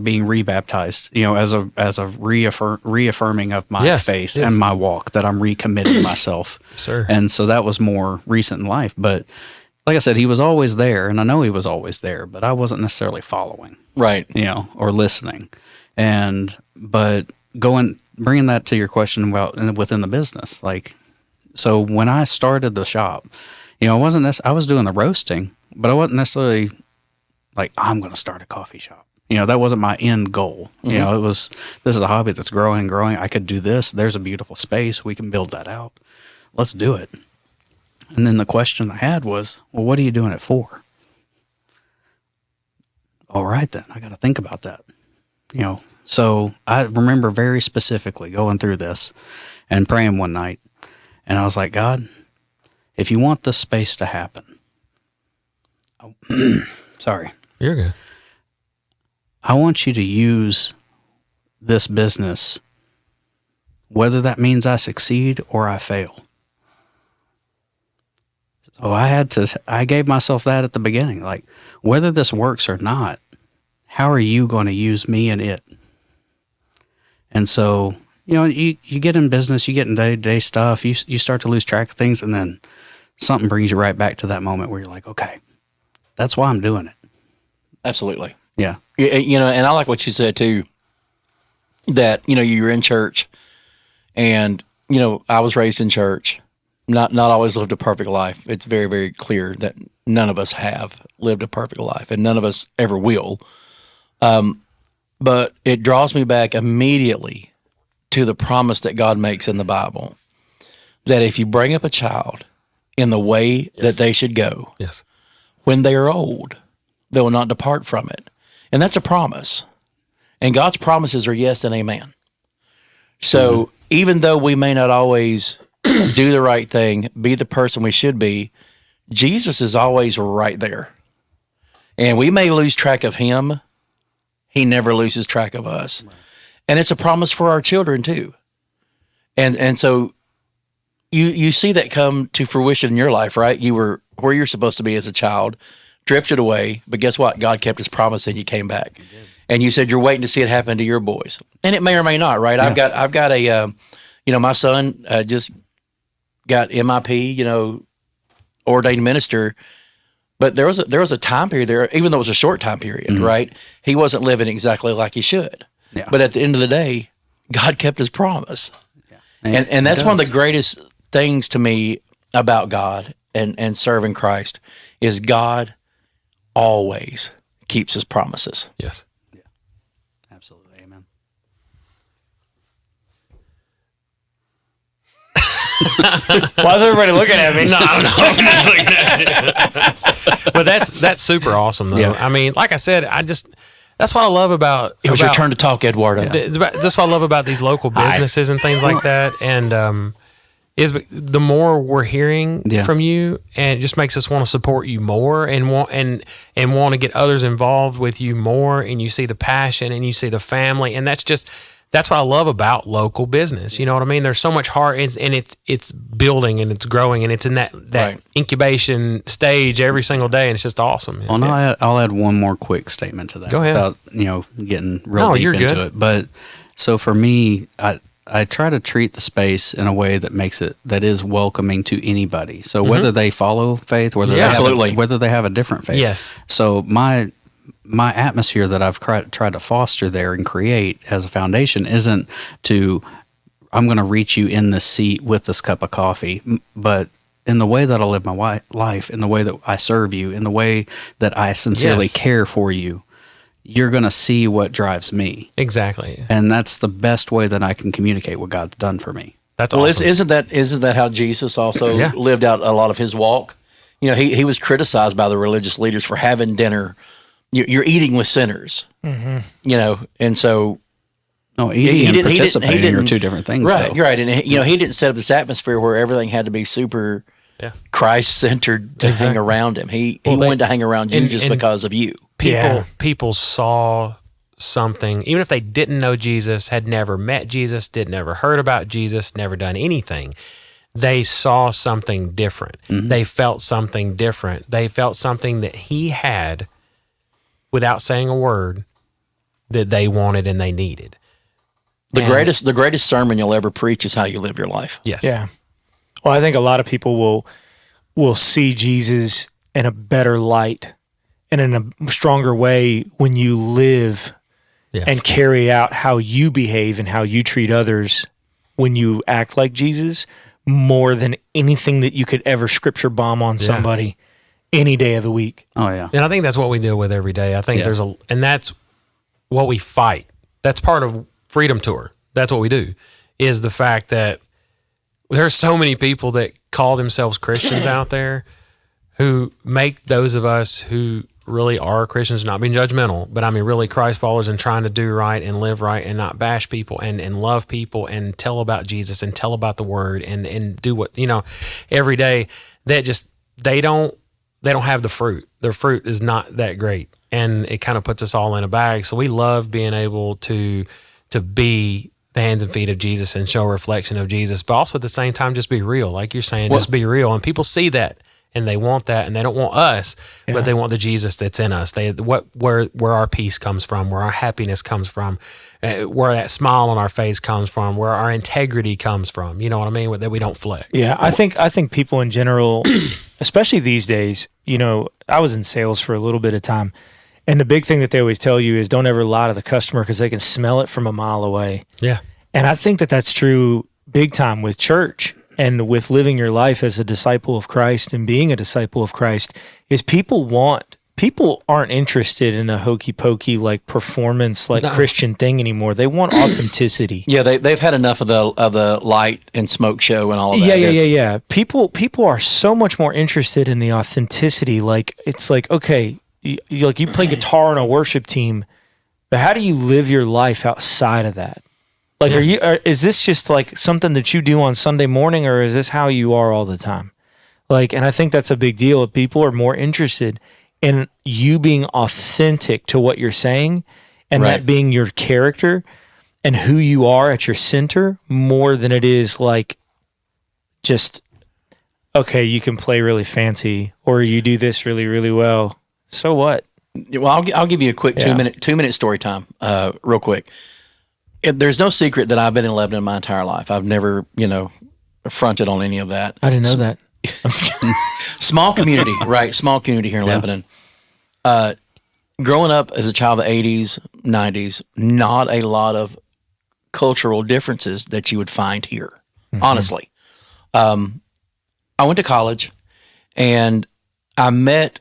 being rebaptized, as a reaffirming of my faith and my walk, that I'm recommitting myself. Sir. And so that was more recent in life. But like I said, he was always there, and I know he was always there, but I wasn't necessarily following. Right. Or listening. But bringing that to your question about within the business, like, so when I started the shop, I was doing the roasting, but I wasn't necessarily like, I'm going to start a coffee shop. That wasn't my end goal. Mm-hmm. This is a hobby that's growing. I could do this. There's a beautiful space. We can build that out. Let's do it. And then the question I had was, well, what are you doing it for? All right, then I got to think about that. So I remember very specifically going through this and praying one night, and I was like, God, if you want this space to happen, sorry. You're good. I want you to use this business, whether that means I succeed or I fail. So I gave myself that at the beginning, like, whether this works or not, how are you going to use me and it? And so, you get in business, you get in day-to-day stuff, you start to lose track of things, and then something brings you right back to that moment where you're like, okay, that's why I'm doing it. Absolutely. Yeah. And I like what you said too, that, you're in church, and, I was raised in church, not always lived a perfect life. It's very, very clear that none of us have lived a perfect life, and none of us ever will. But it draws me back immediately to the promise that God makes in the Bible, that if you bring up a child in the way that they should go, when they are old, they will not depart from it. And that's a promise. And God's promises are yes and amen. So even though we may not always do the right thing, be the person we should be, Jesus is always right there. And we may lose track of him. He never loses track of us. Right. And it's a promise for our children too. And so you see that come to fruition in your life, right? You were where you're supposed to be as a child, drifted away, but guess what? God kept his promise and you came back. And you said you're waiting to see it happen to your boys. And it may or may not, right? Yeah. I've got a my son just got MIP, ordained minister, But there was a time period there, even though it was a short time period, right? He wasn't living exactly like he should. Yeah. But at the end of the day, God kept his promise. Yeah. And that's one of the greatest things to me about God and serving Christ is God always keeps his promises. Yes. Absolutely. Amen. Why is everybody looking at me? No, I'm just looking at you. But that's super awesome, though. Yeah. I mean, like I said, that's what I love about. It was your turn to talk, Eduardo. That's what I love about these local businesses and things like that. And is the more we're hearing from you, and it just makes us want to support you more and want to get others involved with you more. And you see the passion and you see the family, and that's what I love about local business. You know what I mean? There's so much heart, and it's building and it's growing, and it's in that Right. incubation stage every single day, and it's just awesome. Well, no, I'll add one more quick statement to that. Go ahead. Without, getting real deep you're into good. it. But so for me, I try to treat the space in a way that makes it, that is welcoming to anybody. So whether they follow faith, whether whether they have a different faith. Yes. So my atmosphere that I've tried to foster there and create as a foundation isn't to, I'm going to reach you in this seat with this cup of coffee, but in the way that I live my life, in the way that I serve you, in the way that I sincerely care for you, you're going to see what drives me. Exactly. And that's the best way that I can communicate what God's done for me. That's Well, awesome. isn't that how Jesus also Yeah. lived out a lot of his walk? He was criticized by the religious leaders for having dinner. You're eating with sinners, and so No, eating and participating are two different things. right? though. Right, and he didn't set up this atmosphere where everything had to be super Christ centered to hang around him. He wanted to hang around you just because of you. People saw something, even if they didn't know Jesus, had never met Jesus, never heard about Jesus, never done anything. They saw something different. Mm-hmm. They felt something different. They felt something that he had without saying a word that they wanted and they needed. The greatest sermon you'll ever preach is how you live your life. Yes. Yeah. Well, I think a lot of people will see Jesus in a better light and in a stronger way when you live Yes. and carry out how you behave and how you treat others when you act like Jesus more than anything that you could ever scripture bomb on somebody any day of the week. Oh, yeah. And I think that's what we deal with every day. I think and that's what we fight. That's part of Freedom Tour. That's what we do, is the fact that there's so many people that call themselves Christians out there who make those of us who really are Christians, not being judgmental, but I mean really Christ followers and trying to do right and live right and not bash people and love people and tell about Jesus and tell about the word and do what, every day, that just, they don't have the fruit. Their fruit is not that great. And it kind of puts us all in a bag. So we love being able to be the hands and feet of Jesus and show a reflection of Jesus, but also at the same time, just be real. Like you're saying, just be real. And people see that and they want that, and they don't want us, but they want the Jesus that's in us. Where our peace comes from, where our happiness comes from, where that smile on our face comes from, where our integrity comes from. You know what I mean? That we don't flex. Yeah, I think people in general, especially these days, I was in sales for a little bit of time, and the big thing that they always tell you is don't ever lie to the customer because they can smell it from a mile away. Yeah. And I think that that's true big time with church and with living your life as a disciple of Christ and being a disciple of Christ is people aren't interested in a hokey pokey like performance Christian thing anymore. They want authenticity. Yeah, they've had enough of the light and smoke show and all of that. Yeah. People are so much more interested in the authenticity. Like it's like, okay, you play guitar on a worship team, but how do you live your life outside of that? Like, is this just like something that you do on Sunday morning, or is this how you are all the time? Like, and I think that's a big deal. People are more interested in you being authentic to what you're saying and that being your character and who you are at your center more than it is like just, okay, you can play really fancy or you do this really, really well. So what? Well, I'll give you a quick 2-minute story time, real quick. There's no secret that I've been in Lebanon my entire life. I've never, fronted on any of that. I didn't know that. Small community, right? Small community here in Lebanon. Growing up as a child of the 80s, 90s, not a lot of cultural differences that you would find here, honestly. I went to college, and I met,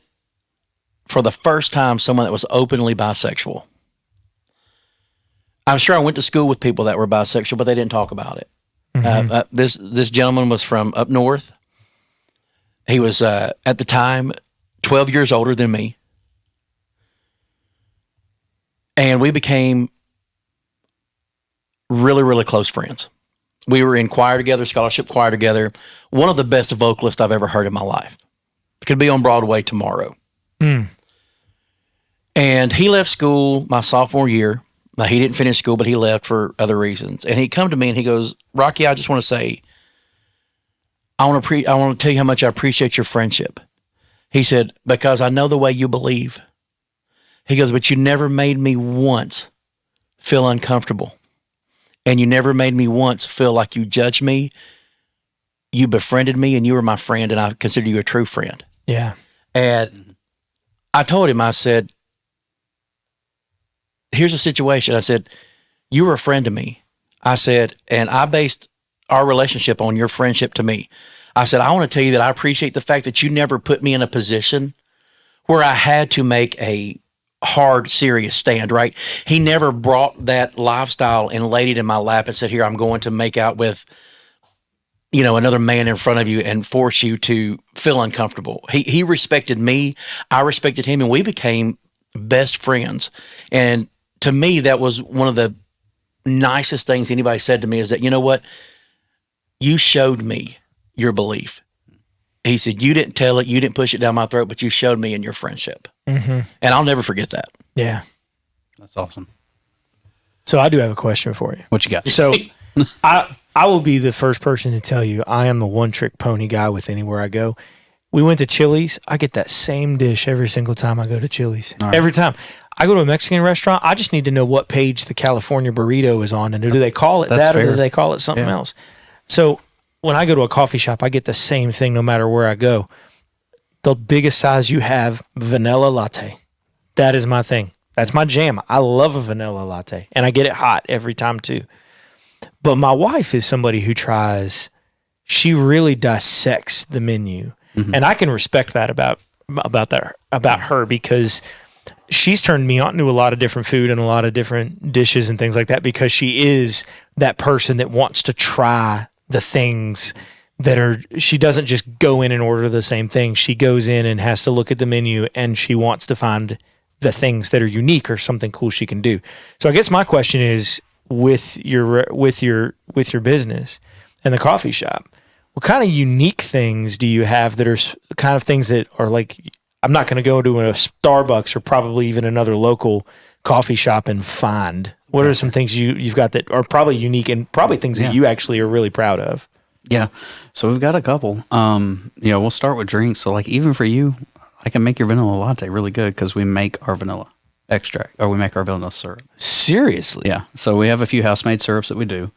for the first time, someone that was openly bisexual. I'm sure I went to school with people that were bisexual, but they didn't talk about it. This gentleman was from up north. He was, at the time, 12 years older than me. And we became really, really close friends. We were in choir together, scholarship choir together. One of the best vocalists I've ever heard in my life. Could be on Broadway tomorrow. And he left school my sophomore year. Now, he didn't finish school, but he left for other reasons. And he come to me and he goes, Rocky, I just want to say, I want to tell you how much I appreciate your friendship. He said, because I know the way you believe. He goes, but you never made me once feel uncomfortable. And you never made me once feel like you judged me. You befriended me, and you were my friend, and I consider you a true friend. Yeah. And I told him, I said, here's the situation. I said, you were a friend to me. I said, and I based our relationship on your friendship to me. I said, I want to tell you that I appreciate the fact that you never put me in a position where I had to make a hard, serious stand, right? He never brought that lifestyle and laid it in my lap and said, here, I'm going to make out with, another man in front of you and force you to feel uncomfortable. He respected me. I respected him, and we became best friends. And to me, that was one of the nicest things anybody said to me is that, you know what? You showed me your belief. He said, you didn't tell it, you didn't push it down my throat, but you showed me in your friendship. And I'll never forget that. Yeah. That's awesome. So I do have a question for you. What you got? So I will be the first person to tell you I am the one-trick pony guy with anywhere I go. We went to Chili's. I get that same dish every single time I go to Chili's. Right. Every time. I go to a Mexican restaurant, I just need to know what page the California burrito is on, and do they call it that, or do they call it something else? So when I go to a coffee shop, I get the same thing no matter where I go. The biggest size you have, vanilla latte. That is my thing. That's my jam. I love a vanilla latte, and I get it hot every time too. But my wife is somebody who she really dissects the menu, and I can respect that about her, because she's turned me on to a lot of different food and a lot of different dishes and things like that, because she is that person that wants to try the things she doesn't just go in and order the same thing. She goes in and has to look at the menu, and she wants to find the things that are unique or something cool she can do. So I guess my question is, with your business and the coffee shop, what kind of unique things do you have that are kind of things that are like, I'm not going to go to a Starbucks or probably even another local coffee shop and find? What are some things you've got that are probably unique and probably things that you actually are really proud of? Yeah. So we've got a couple. We'll start with drinks. So like, even for you, I can make your vanilla latte really good because we make our vanilla extract, or we make our vanilla syrup. Seriously? Yeah. So we have a few house-made syrups that we do.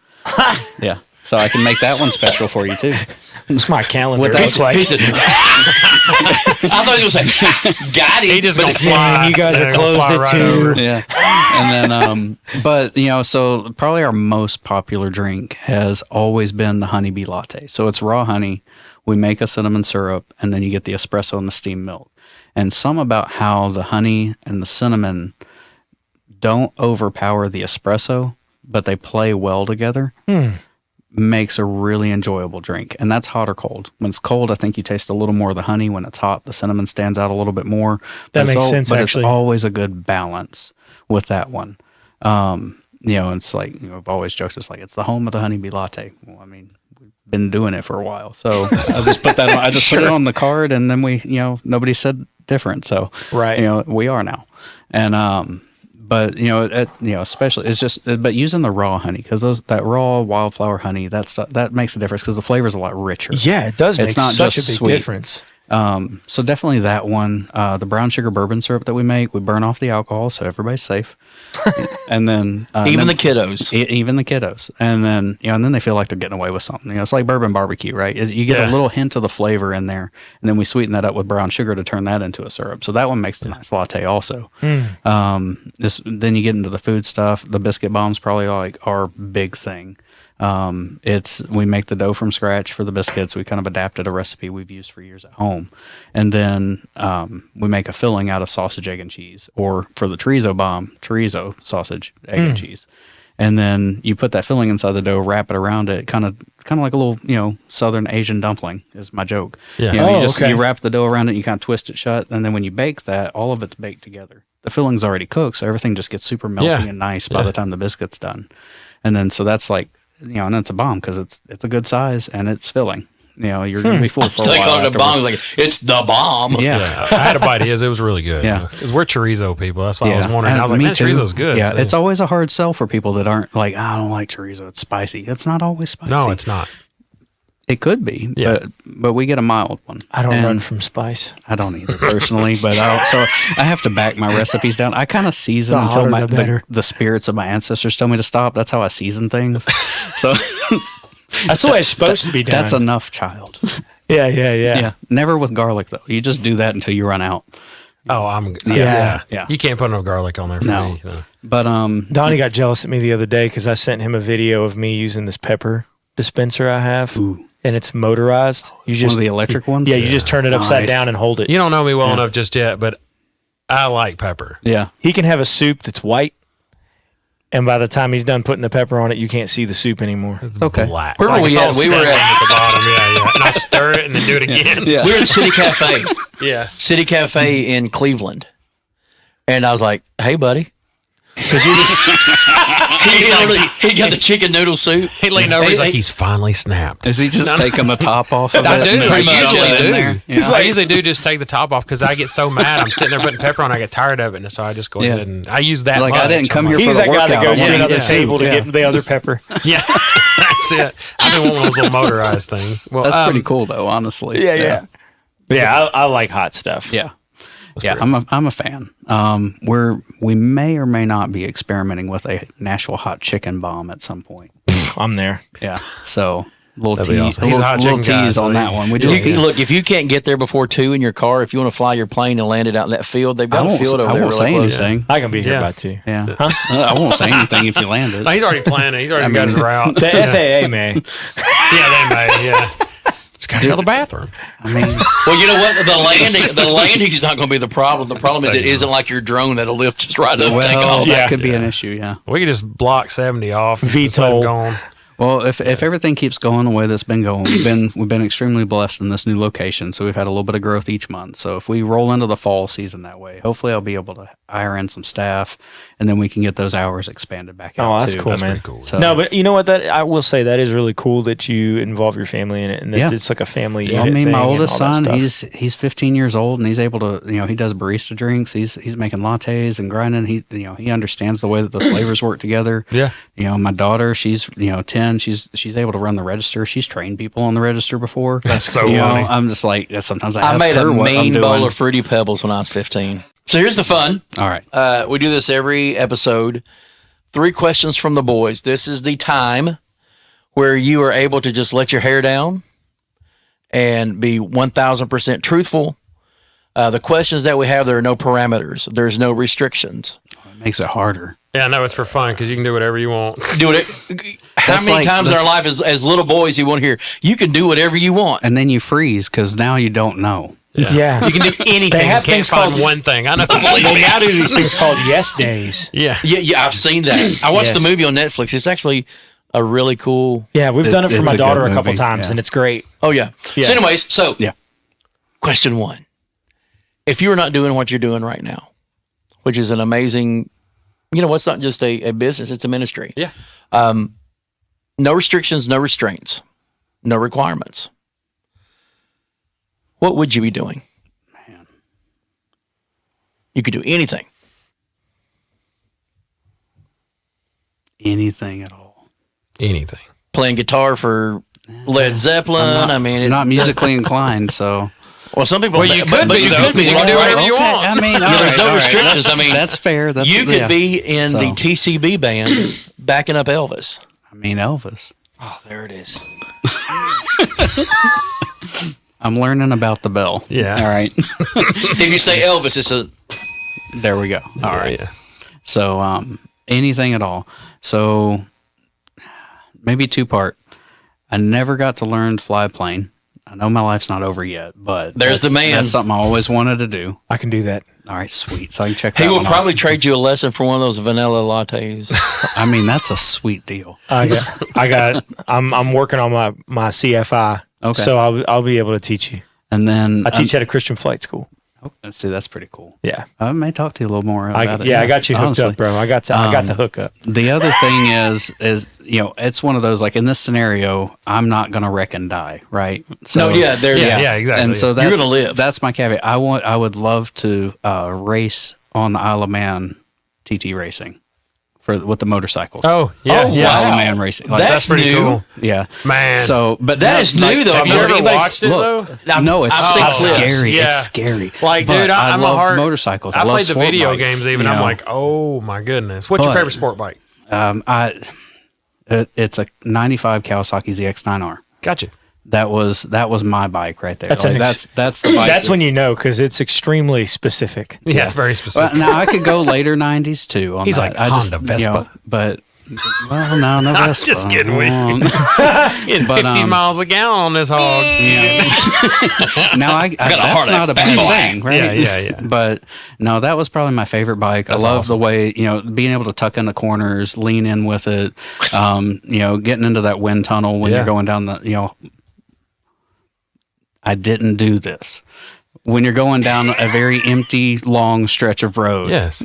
Yeah. So I can make that one special for you too. It's my calendar. I thought he was like, got it. He just gonna fly. You guys are closed at 2. Yeah. And then, but so probably our most popular drink has always been the honeybee latte. So it's raw honey. We make a cinnamon syrup, and then you get the espresso and the steamed milk. And some about how the honey and the cinnamon don't overpower the espresso, but they play well together. Makes a really enjoyable drink. And that's hot or cold. When it's cold, I think you taste a little more of the honey. When it's hot, the cinnamon stands out a little bit more. That makes sense, but actually. It's always a good balance with that one. It's like, I've always joked, it's like, it's the home of the honeybee latte. Well, I mean, we've been doing it for a while. So I just put that on, put it on the card, and then we, nobody said different. So, right. We are now. And, but especially it's just, but using the raw honey, because that raw wildflower honey, that stuff, that makes a difference because the flavor is a lot richer. Yeah, it does make it's not such just a big sweet. difference. So definitely that one. The brown sugar bourbon syrup that we make, we burn off the alcohol, so everybody's safe. And then Even the kiddos. even the kiddos, and then and then they feel like they're getting away with something. It's like bourbon barbecue, right? You get a little hint of the flavor in there, and then we sweeten that up with brown sugar to turn that into a syrup. So that one makes a nice latte also. Then you get into the food stuff. The biscuit bombs probably like our big thing. We make the dough from scratch for the biscuits. We kind of adapted a recipe we've used for years at home. And then we make a filling out of sausage, egg, and cheese, or for the chorizo bomb, chorizo, sausage, egg, and cheese. And then you put that filling inside the dough, wrap it around it, kind of like a little, Southern Asian dumpling is my joke. Yeah. You wrap the dough around it, you kind of twist it shut, and then when you bake that, all of it's baked together. The filling's already cooked, so everything just gets super melty and nice by the time the biscuit's done. And then so that's like, and it's a bomb because it's a good size and it's filling. You're going to be full for a while. Calling it a bomb, like it's the bomb. Yeah. I had a bite of his. It was really good. Yeah. Because we're chorizo people. That's why I was wondering. And I was like, me man, too. chorizo's good. Yeah, So- it's always a hard sell for people that aren't like, I don't like chorizo. It's spicy. It's not always spicy. No, it's not. It could be, Yeah. but we get a mild one. I don't And run from spice. I don't either personally, but so I have to back my recipes down. I kind of season The until hotter, the better. the spirits of my ancestors tell me to stop. That's how I season things. So That's the way it's supposed to be done. that's enough, child. Yeah. Yeah, never with garlic though. You just do that until you run out. Oh, Yeah. You can't put no garlic on there for No. me. No. But Donnie got jealous at me the other day because I sent him a video of me using this pepper dispenser I have, and it's motorized. You one just of the electric ones. you just turn it upside Nice. down and hold it. You don't know me well enough just yet, but I like pepper. Yeah. He can have a soup that's white, and by the time he's done putting the pepper on it, you can't see the soup anymore. It's okay. black. Where were we it's at? all We were settling at- at the bottom. Yeah. And I stir it and then do it again. Yeah. We were at City Cafe. Yeah. City Cafe in Cleveland. And I was like, hey, buddy. Because he got the chicken noodle soup. He leaned over. He's like, he's finally snapped. Is he just taking the top off of I it? do. and then I just usually dump it in do. there? He's Yeah. like, I usually do just take the top off because I get so mad. I'm sitting there putting pepper on. I get tired of it, and so I just go Yeah. ahead and I use that. Like, I much. didn't come I'm here like, He's for that the guy that workout. goes I to wanna another eat the table to soup. get the other pepper. Yeah, that's it. I've been one of those little motorized things. Well, That's pretty cool, though. Honestly. Yeah. I like hot stuff. Yeah. Yeah, I'm a fan. We may or may not be experimenting with a Nashville hot chicken bomb at some point. I'm there. Yeah, so little That'd be tease, awesome. He's a hot little chicken guy, tease so on that one. We do. Look, if you can't get there before 2 in your car, if you want to fly your plane and land it out in that field, they've I got a won't, field over I there won't really say close. anything. I can be here Yeah. by 2. Yeah, I won't say anything if you land it. no, he's already planning. He's already got his route. The FAA may. Yeah, they may. Yeah, just got to go to the bathroom. I mean, Well, you know what? The landing's not going to be the problem. The problem is it isn't like your drone that'll lift just right up and take well, off. that could be an issue. Yeah. We could just block 70 off. And just let him VTOL. go on. Well, if everything keeps going the way that's been going, we've been extremely blessed in this new location. So we've had a little bit of growth each month. So if we roll into the fall season that way, hopefully I'll be able to hire in some staff, and then we can get those hours expanded back out. Oh, that's too. cool, man. Pretty cool. So, No, but you know what? That I will say that is really cool that you involve your family in it, and that Yeah. it's like a family. I unit mean, my thing and oldest all that son, stuff. he's 15 years old, and he's able to, he does barista drinks. He's making lattes and grinding. He understands the way that those flavors work together. Yeah. My daughter, she's 10. She's able to run the register. She's trained people on the register before. That's so You know, funny. I'm just like, sometimes I I ask made a her what I'm mean doing. bowl of Fruity Pebbles when I was 15. So here's the fun. All right. We do this every episode. 3 questions from the boys. This is the time where you are able to just let your hair down and be 1,000% truthful. The questions that we have, there are no parameters. There's no restrictions. It makes it harder. Yeah, no, it's for fun because you can do whatever you want. Do it. How That's many like- times in our life as little boys you want to hear, you can do whatever you want. And then you freeze because now you don't know. Yeah. You can do anything. They have Can't things find called. one thing. I know. They now do these things called yes days. Yeah. Yeah, I've seen that. I watched Yes. the movie on Netflix. It's actually a really cool. Yeah, we've done it for It's my a good daughter a couple movie, times, yeah. and it's great. Oh, yeah. Yeah. So, anyways, Yeah. question 1. If you were not doing what you're doing right now, which is an amazing, it's not just a business, it's a ministry. Yeah. No restrictions, no restraints, no requirements. What would you be doing? Man. You could do anything. Anything at all. Anything. Playing guitar for Led Zeppelin. I'm not musically inclined, so Well, some people. Well, you but could be, you though, could be. 'cause you You can do whatever you want. I mean, there's no restrictions. I mean, that's fair. That's you could yeah. be in So. the TCB band backing up Elvis. I mean, Elvis. Oh, there it is. I'm learning about the bell. Yeah. All right. If you say Elvis, it's a. There we go. All right. Yeah. So, anything at all. So, maybe two-part. I never got to learn to fly a plane. I know my life's not over yet, but There's the man. That's something I always wanted to do. I can do that. All right, sweet. So I can check that He will one probably off. trade you a lesson for one of those vanilla lattes. I mean, that's a sweet deal. I'm working on my CFI. Okay. So I'll be able to teach you. And then I teach at a Christian flight school. let's see, that's pretty cool. Yeah. I may talk to you a little more about it. I got you hooked honestly. up, bro. I got the hookup. The other thing is it's one of those, like in this scenario, I'm not going to wreck and die, right? So, there's Yeah, exactly. And so You're that's, gonna live. That's my caveat. I would love to race on the Isle of Man TT racing with the motorcycles. Oh, yeah. Oh, yeah. Isle wow. of Man racing. Like, That's pretty new. cool. yeah, Man. So, but That is new, though. Have you I've ever anybody's- watched it, look, though? no, it's I've seen clips. scary. Yeah. It's scary. Like, But dude, I I'm love a hard motorcycles. I love played the sport video bikes, games even. you I'm know. like, oh my goodness. What's your But- favorite sport bike? It's a 95 Kawasaki ZX9R. Gotcha. That was my bike right there. That's Like, an that's the bike. That's when you know because it's extremely specific. Yeah, it's very Well, specific. now I could go later 90s too. On He's that. like, I just, Honda Vespa. but well, no Vespa. just kidding with you. Getting but, 50 miles a gallon on this hog. Now that's not a bad thing, right? Yeah. But no, that was probably my favorite bike. That's I love awesome. the way being able to tuck in the corners, lean in with it. Getting into that wind tunnel when Yeah. you're going down the. I didn't do this. When you're going down a very empty, long stretch of road. Yes.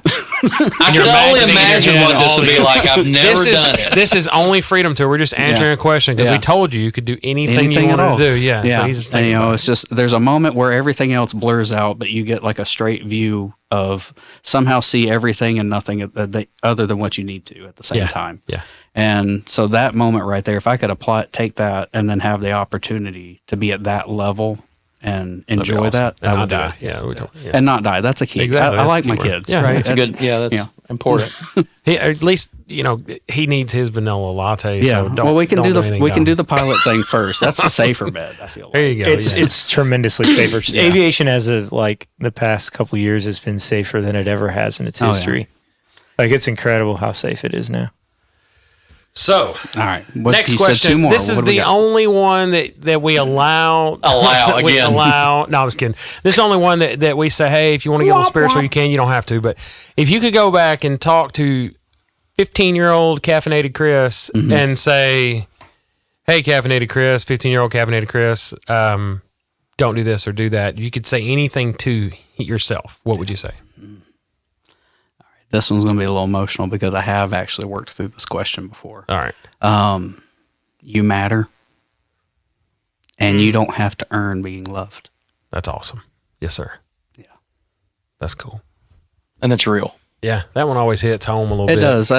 I can only imagine what this would be like. I've never This done it. is only freedom tour. We're just answering a question because Yeah. we told you could do anything you at wanted all. to do. Yeah. So he's just and, thinking about it's just there's a moment where everything else blurs out, but you get like a straight view of somehow see everything and nothing other than what you need to at the same time. Yeah. And so that moment right there, if I could take that and then have the opportunity to be at that level and enjoy that, and I not would do die. it. Yeah. Yeah. And not die. That's a key. Exactly, I that's like the my key word. kids. Yeah, right? That's good. Yeah, that's important. He, at least he needs his vanilla latte. Yeah. So don't, well, we can don't do anything we can dumb. do the pilot thing first. That's the safer bet. I feel like. There you go. It's tremendously safer. Aviation as of like the past couple of years has been safer than it ever has in its yeah. history. Like it's incredible how safe it is now. So All right. What, next you said question. two more. This What is do we the got? only one that we allow. Again. No, I was kidding. This is the only one that we say, hey, if you want to get a little spiritual, you can. You don't have to. But if you could go back and talk to 15-year-old Caffeinated Chris and say, hey, Caffeinated Chris, 15-year-old Caffeinated Chris, don't do this or do that. You could say anything to yourself. What would you say? This one's going to be a little emotional because I have actually worked through this question before. All right. You matter, and you don't have to earn being loved. That's awesome. Yes, sir. Yeah. That's cool. And that's real. Yeah, that one always hits home a little It bit. does.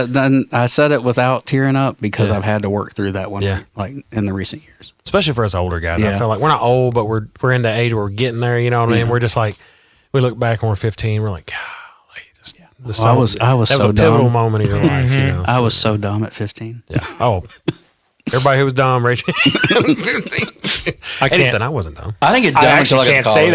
I said it without tearing up because I've had to work through that one like in the recent years. Especially for us older guys. I Yeah. feel like we're not old, but we're in the age where we're getting there. You know what I mean? We're just like, we look back when we're 15, we're like, golly, just I was that was so a pivotal dumb. moment in your life. You know? I was so dumb at 15. Yeah. Oh, everybody who was dumb, Rachel. 15. Eddie said I wasn't dumb. I think it I dumb actually until I can't got to say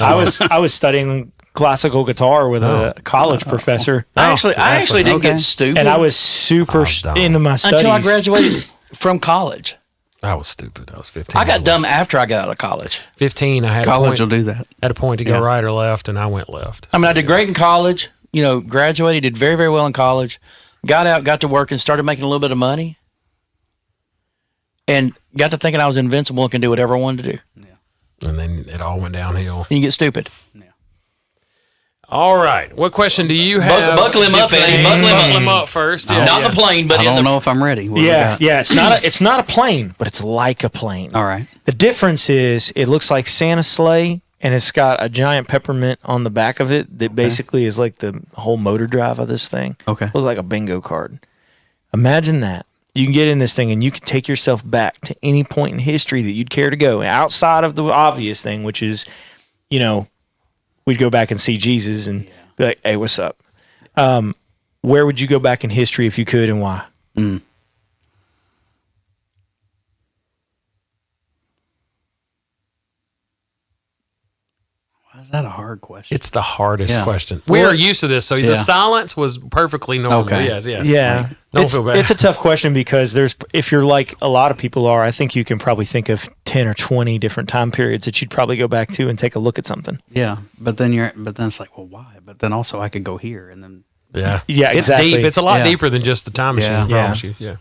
college. that. I was studying classical guitar with a college professor, I actually didn't Okay. get stupid and I was super dumb. into my studies. until I graduated from college. I was stupid. I was 15. I got dumb after I got out of college. 15. I had College a will point, do that. had a point to go Yeah. right or left, and I went left. I mean, I did great in college. Graduated, did very, very well in college. Got out, got to work, and started making a little bit of money. And got to thinking I was invincible and can do whatever I wanted to do. And then it all went downhill. And you get stupid. All right. What question do you have? Buckle him up, Eddie. Buckle him up. first. Not the plane, but I in don't the know if I'm ready. What do we Yeah, got? yeah. It's not a plane, but it's like a plane. All right. The difference is it looks like Santa's sleigh, and it's got a giant peppermint on the back of it that basically is like the whole motor drive of this thing. Okay. Looks like a bingo card. Imagine that. You can get in this thing and you can take yourself back to any point in history that you'd care to go outside of the obvious thing, which is we'd go back and see Jesus and be like, hey, what's up? Where would you go back in history if you could, and why? Why is that a hard question? It's the hardest question. We are used to this, so the silence was perfectly normal. Okay. Yes. Yeah. Don't feel bad. It's a tough question because if you're like a lot of people are, I think you can probably think of 10 or 20 different time periods that you'd probably go back to and take a look at something. Yeah, but then it's like, well, why? But then also I could go here and then. Yeah, Yeah, it's exactly. deep. It's a lot Yeah. deeper than just the time machine. Yeah. I promise you. Yeah.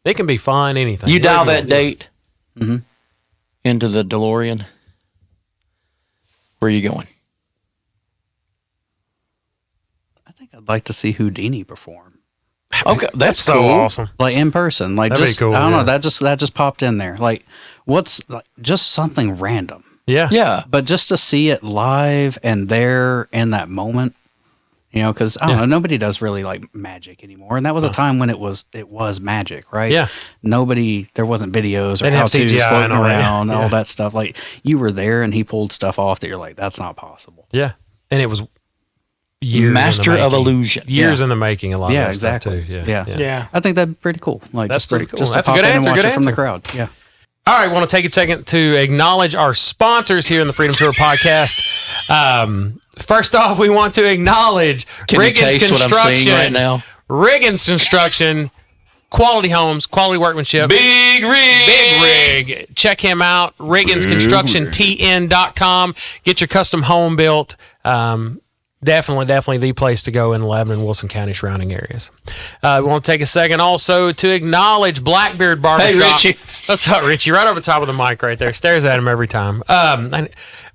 It can be fun. Anything. You dial that date Mm-hmm. into the DeLorean. Where are you going? I think I'd like to see Houdini perform, Okay, that's so cool. awesome. like in person. Like That'd be just cool, I don't yeah. know. That just popped in there. Like what's like, just something random, Yeah. Yeah. but just to see it live and there in that moment. Because I don't know, nobody does really like magic anymore, and that was a time when it was magic, right? Yeah. There wasn't videos or Didn't have how-tos CGI floating and all that. around, Yeah. all that stuff. Like you were there, and he pulled stuff off that you're like, that's not possible. Yeah. And it was years. Master in the of making. illusion. Years in the making. A lot Yeah, of that exactly. stuff too. Yeah. Yeah. I think that'd be pretty cool. Like That's just to- pretty cool. Just to That's a pop good in and answer, watch good it from the answer. crowd. Yeah. All right, want to take a second to acknowledge our sponsors here in the Freedom Tour podcast. First off, we want to acknowledge Can you Riggins taste what I'm Construction. seeing right now? Riggins Construction, quality homes, quality workmanship. Big rig. Check him out. RigginsConstructionTN.com. Get your custom home built. Definitely the place to go in Lebanon, Wilson County surrounding areas. We want to take a second also to acknowledge Blackbeard Barbershop. Hey, Richie. What's up, Richie? Right over the top of the mic right there. Stares at him every time.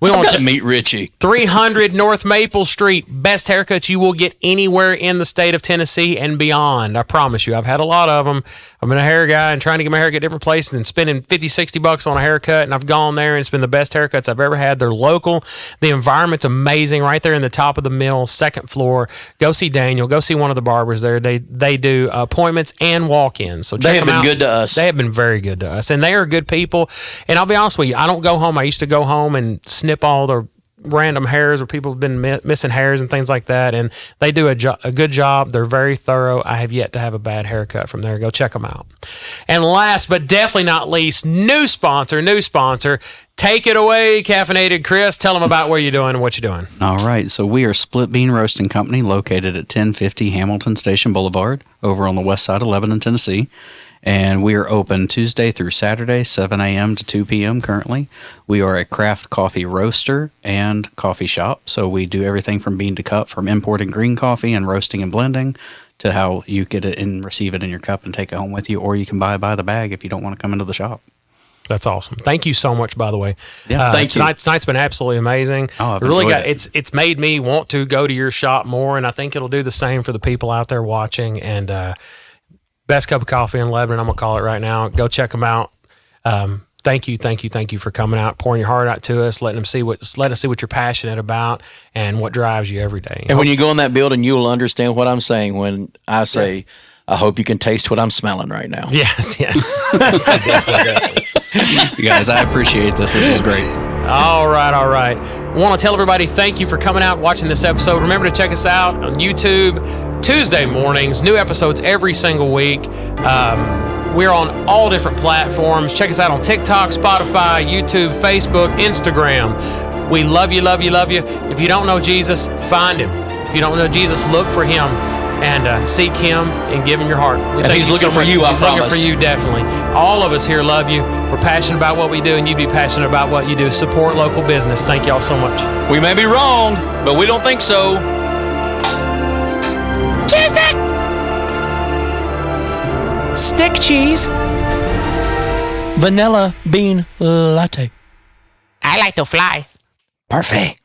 We I want got to to meet Richie. 300 North Maple Street. Best haircuts you will get anywhere in the state of Tennessee and beyond. I promise you. I've had a lot of them. I've been a hair guy and trying to get my hair cut at different places and spending $50, $60 on a haircut. And I've gone there and it's been the best haircuts I've ever had. They're local. The environment's amazing right there in the top of the mill, second floor. Go see Daniel. Go see one of the barbers there. They do appointments and walk-ins. So check They have them been out. good to us. They have been very good to us. And they are good people. And I'll be honest with you, I don't go home. I used to go home and snip all the random hairs where people have been missing hairs and things like that, and they do a good job. They're very thorough. I have yet to have a bad haircut from there. Go check them out. And last but definitely not least, new sponsor. Take it away, Caffeinated Chris. Tell them about what you're doing and what you're doing. All right. So we are Split Bean Roasting Company located at 1050 Hamilton Station Boulevard over on the west side of Lebanon, Tennessee. And we are open Tuesday through Saturday, 7 a.m. to 2 p.m. currently. We are a craft coffee roaster and coffee shop. So we do everything from bean to cup, from importing green coffee and roasting and blending to how you get it and receive it in your cup and take it home with you, or you can buy it by the bag if you don't want to come into the shop. That's awesome. Thank you so much, by the way. Yeah, thank you. Tonight's been absolutely amazing. Oh, I've It really enjoyed got it. it's made me want to go to your shop more, and I think it'll do the same for the people out there watching. And best cup of coffee in Lebanon, I'm gonna call it right now. Go check them out. Thank you for coming out, pouring your heart out to us, letting us see what you're passionate about and what drives you every day. And when you go in that building, you'll understand what I'm saying when I say, I hope you can taste what I'm smelling right now. yes. You guys, I appreciate this. This was great. All right. Want to tell everybody thank you for coming out and watching this episode. Remember to check us out on YouTube Tuesday mornings. New episodes every single week. We're on all different platforms. Check us out on TikTok, Spotify, YouTube, Facebook, Instagram. We love you. If you don't know Jesus, find him. If you don't know Jesus, look for him and seek him and give him your heart. We thank he's you so looking for much. you, I He's looking promise. for you, definitely. All of us here love you. We're passionate about what we do, and you'd be passionate about what you do. Support local business. Thank y'all so much. We may be wrong, but we don't think so. Cheers, Nick! Stick cheese. Vanilla bean latte. I like to fly. Parfait.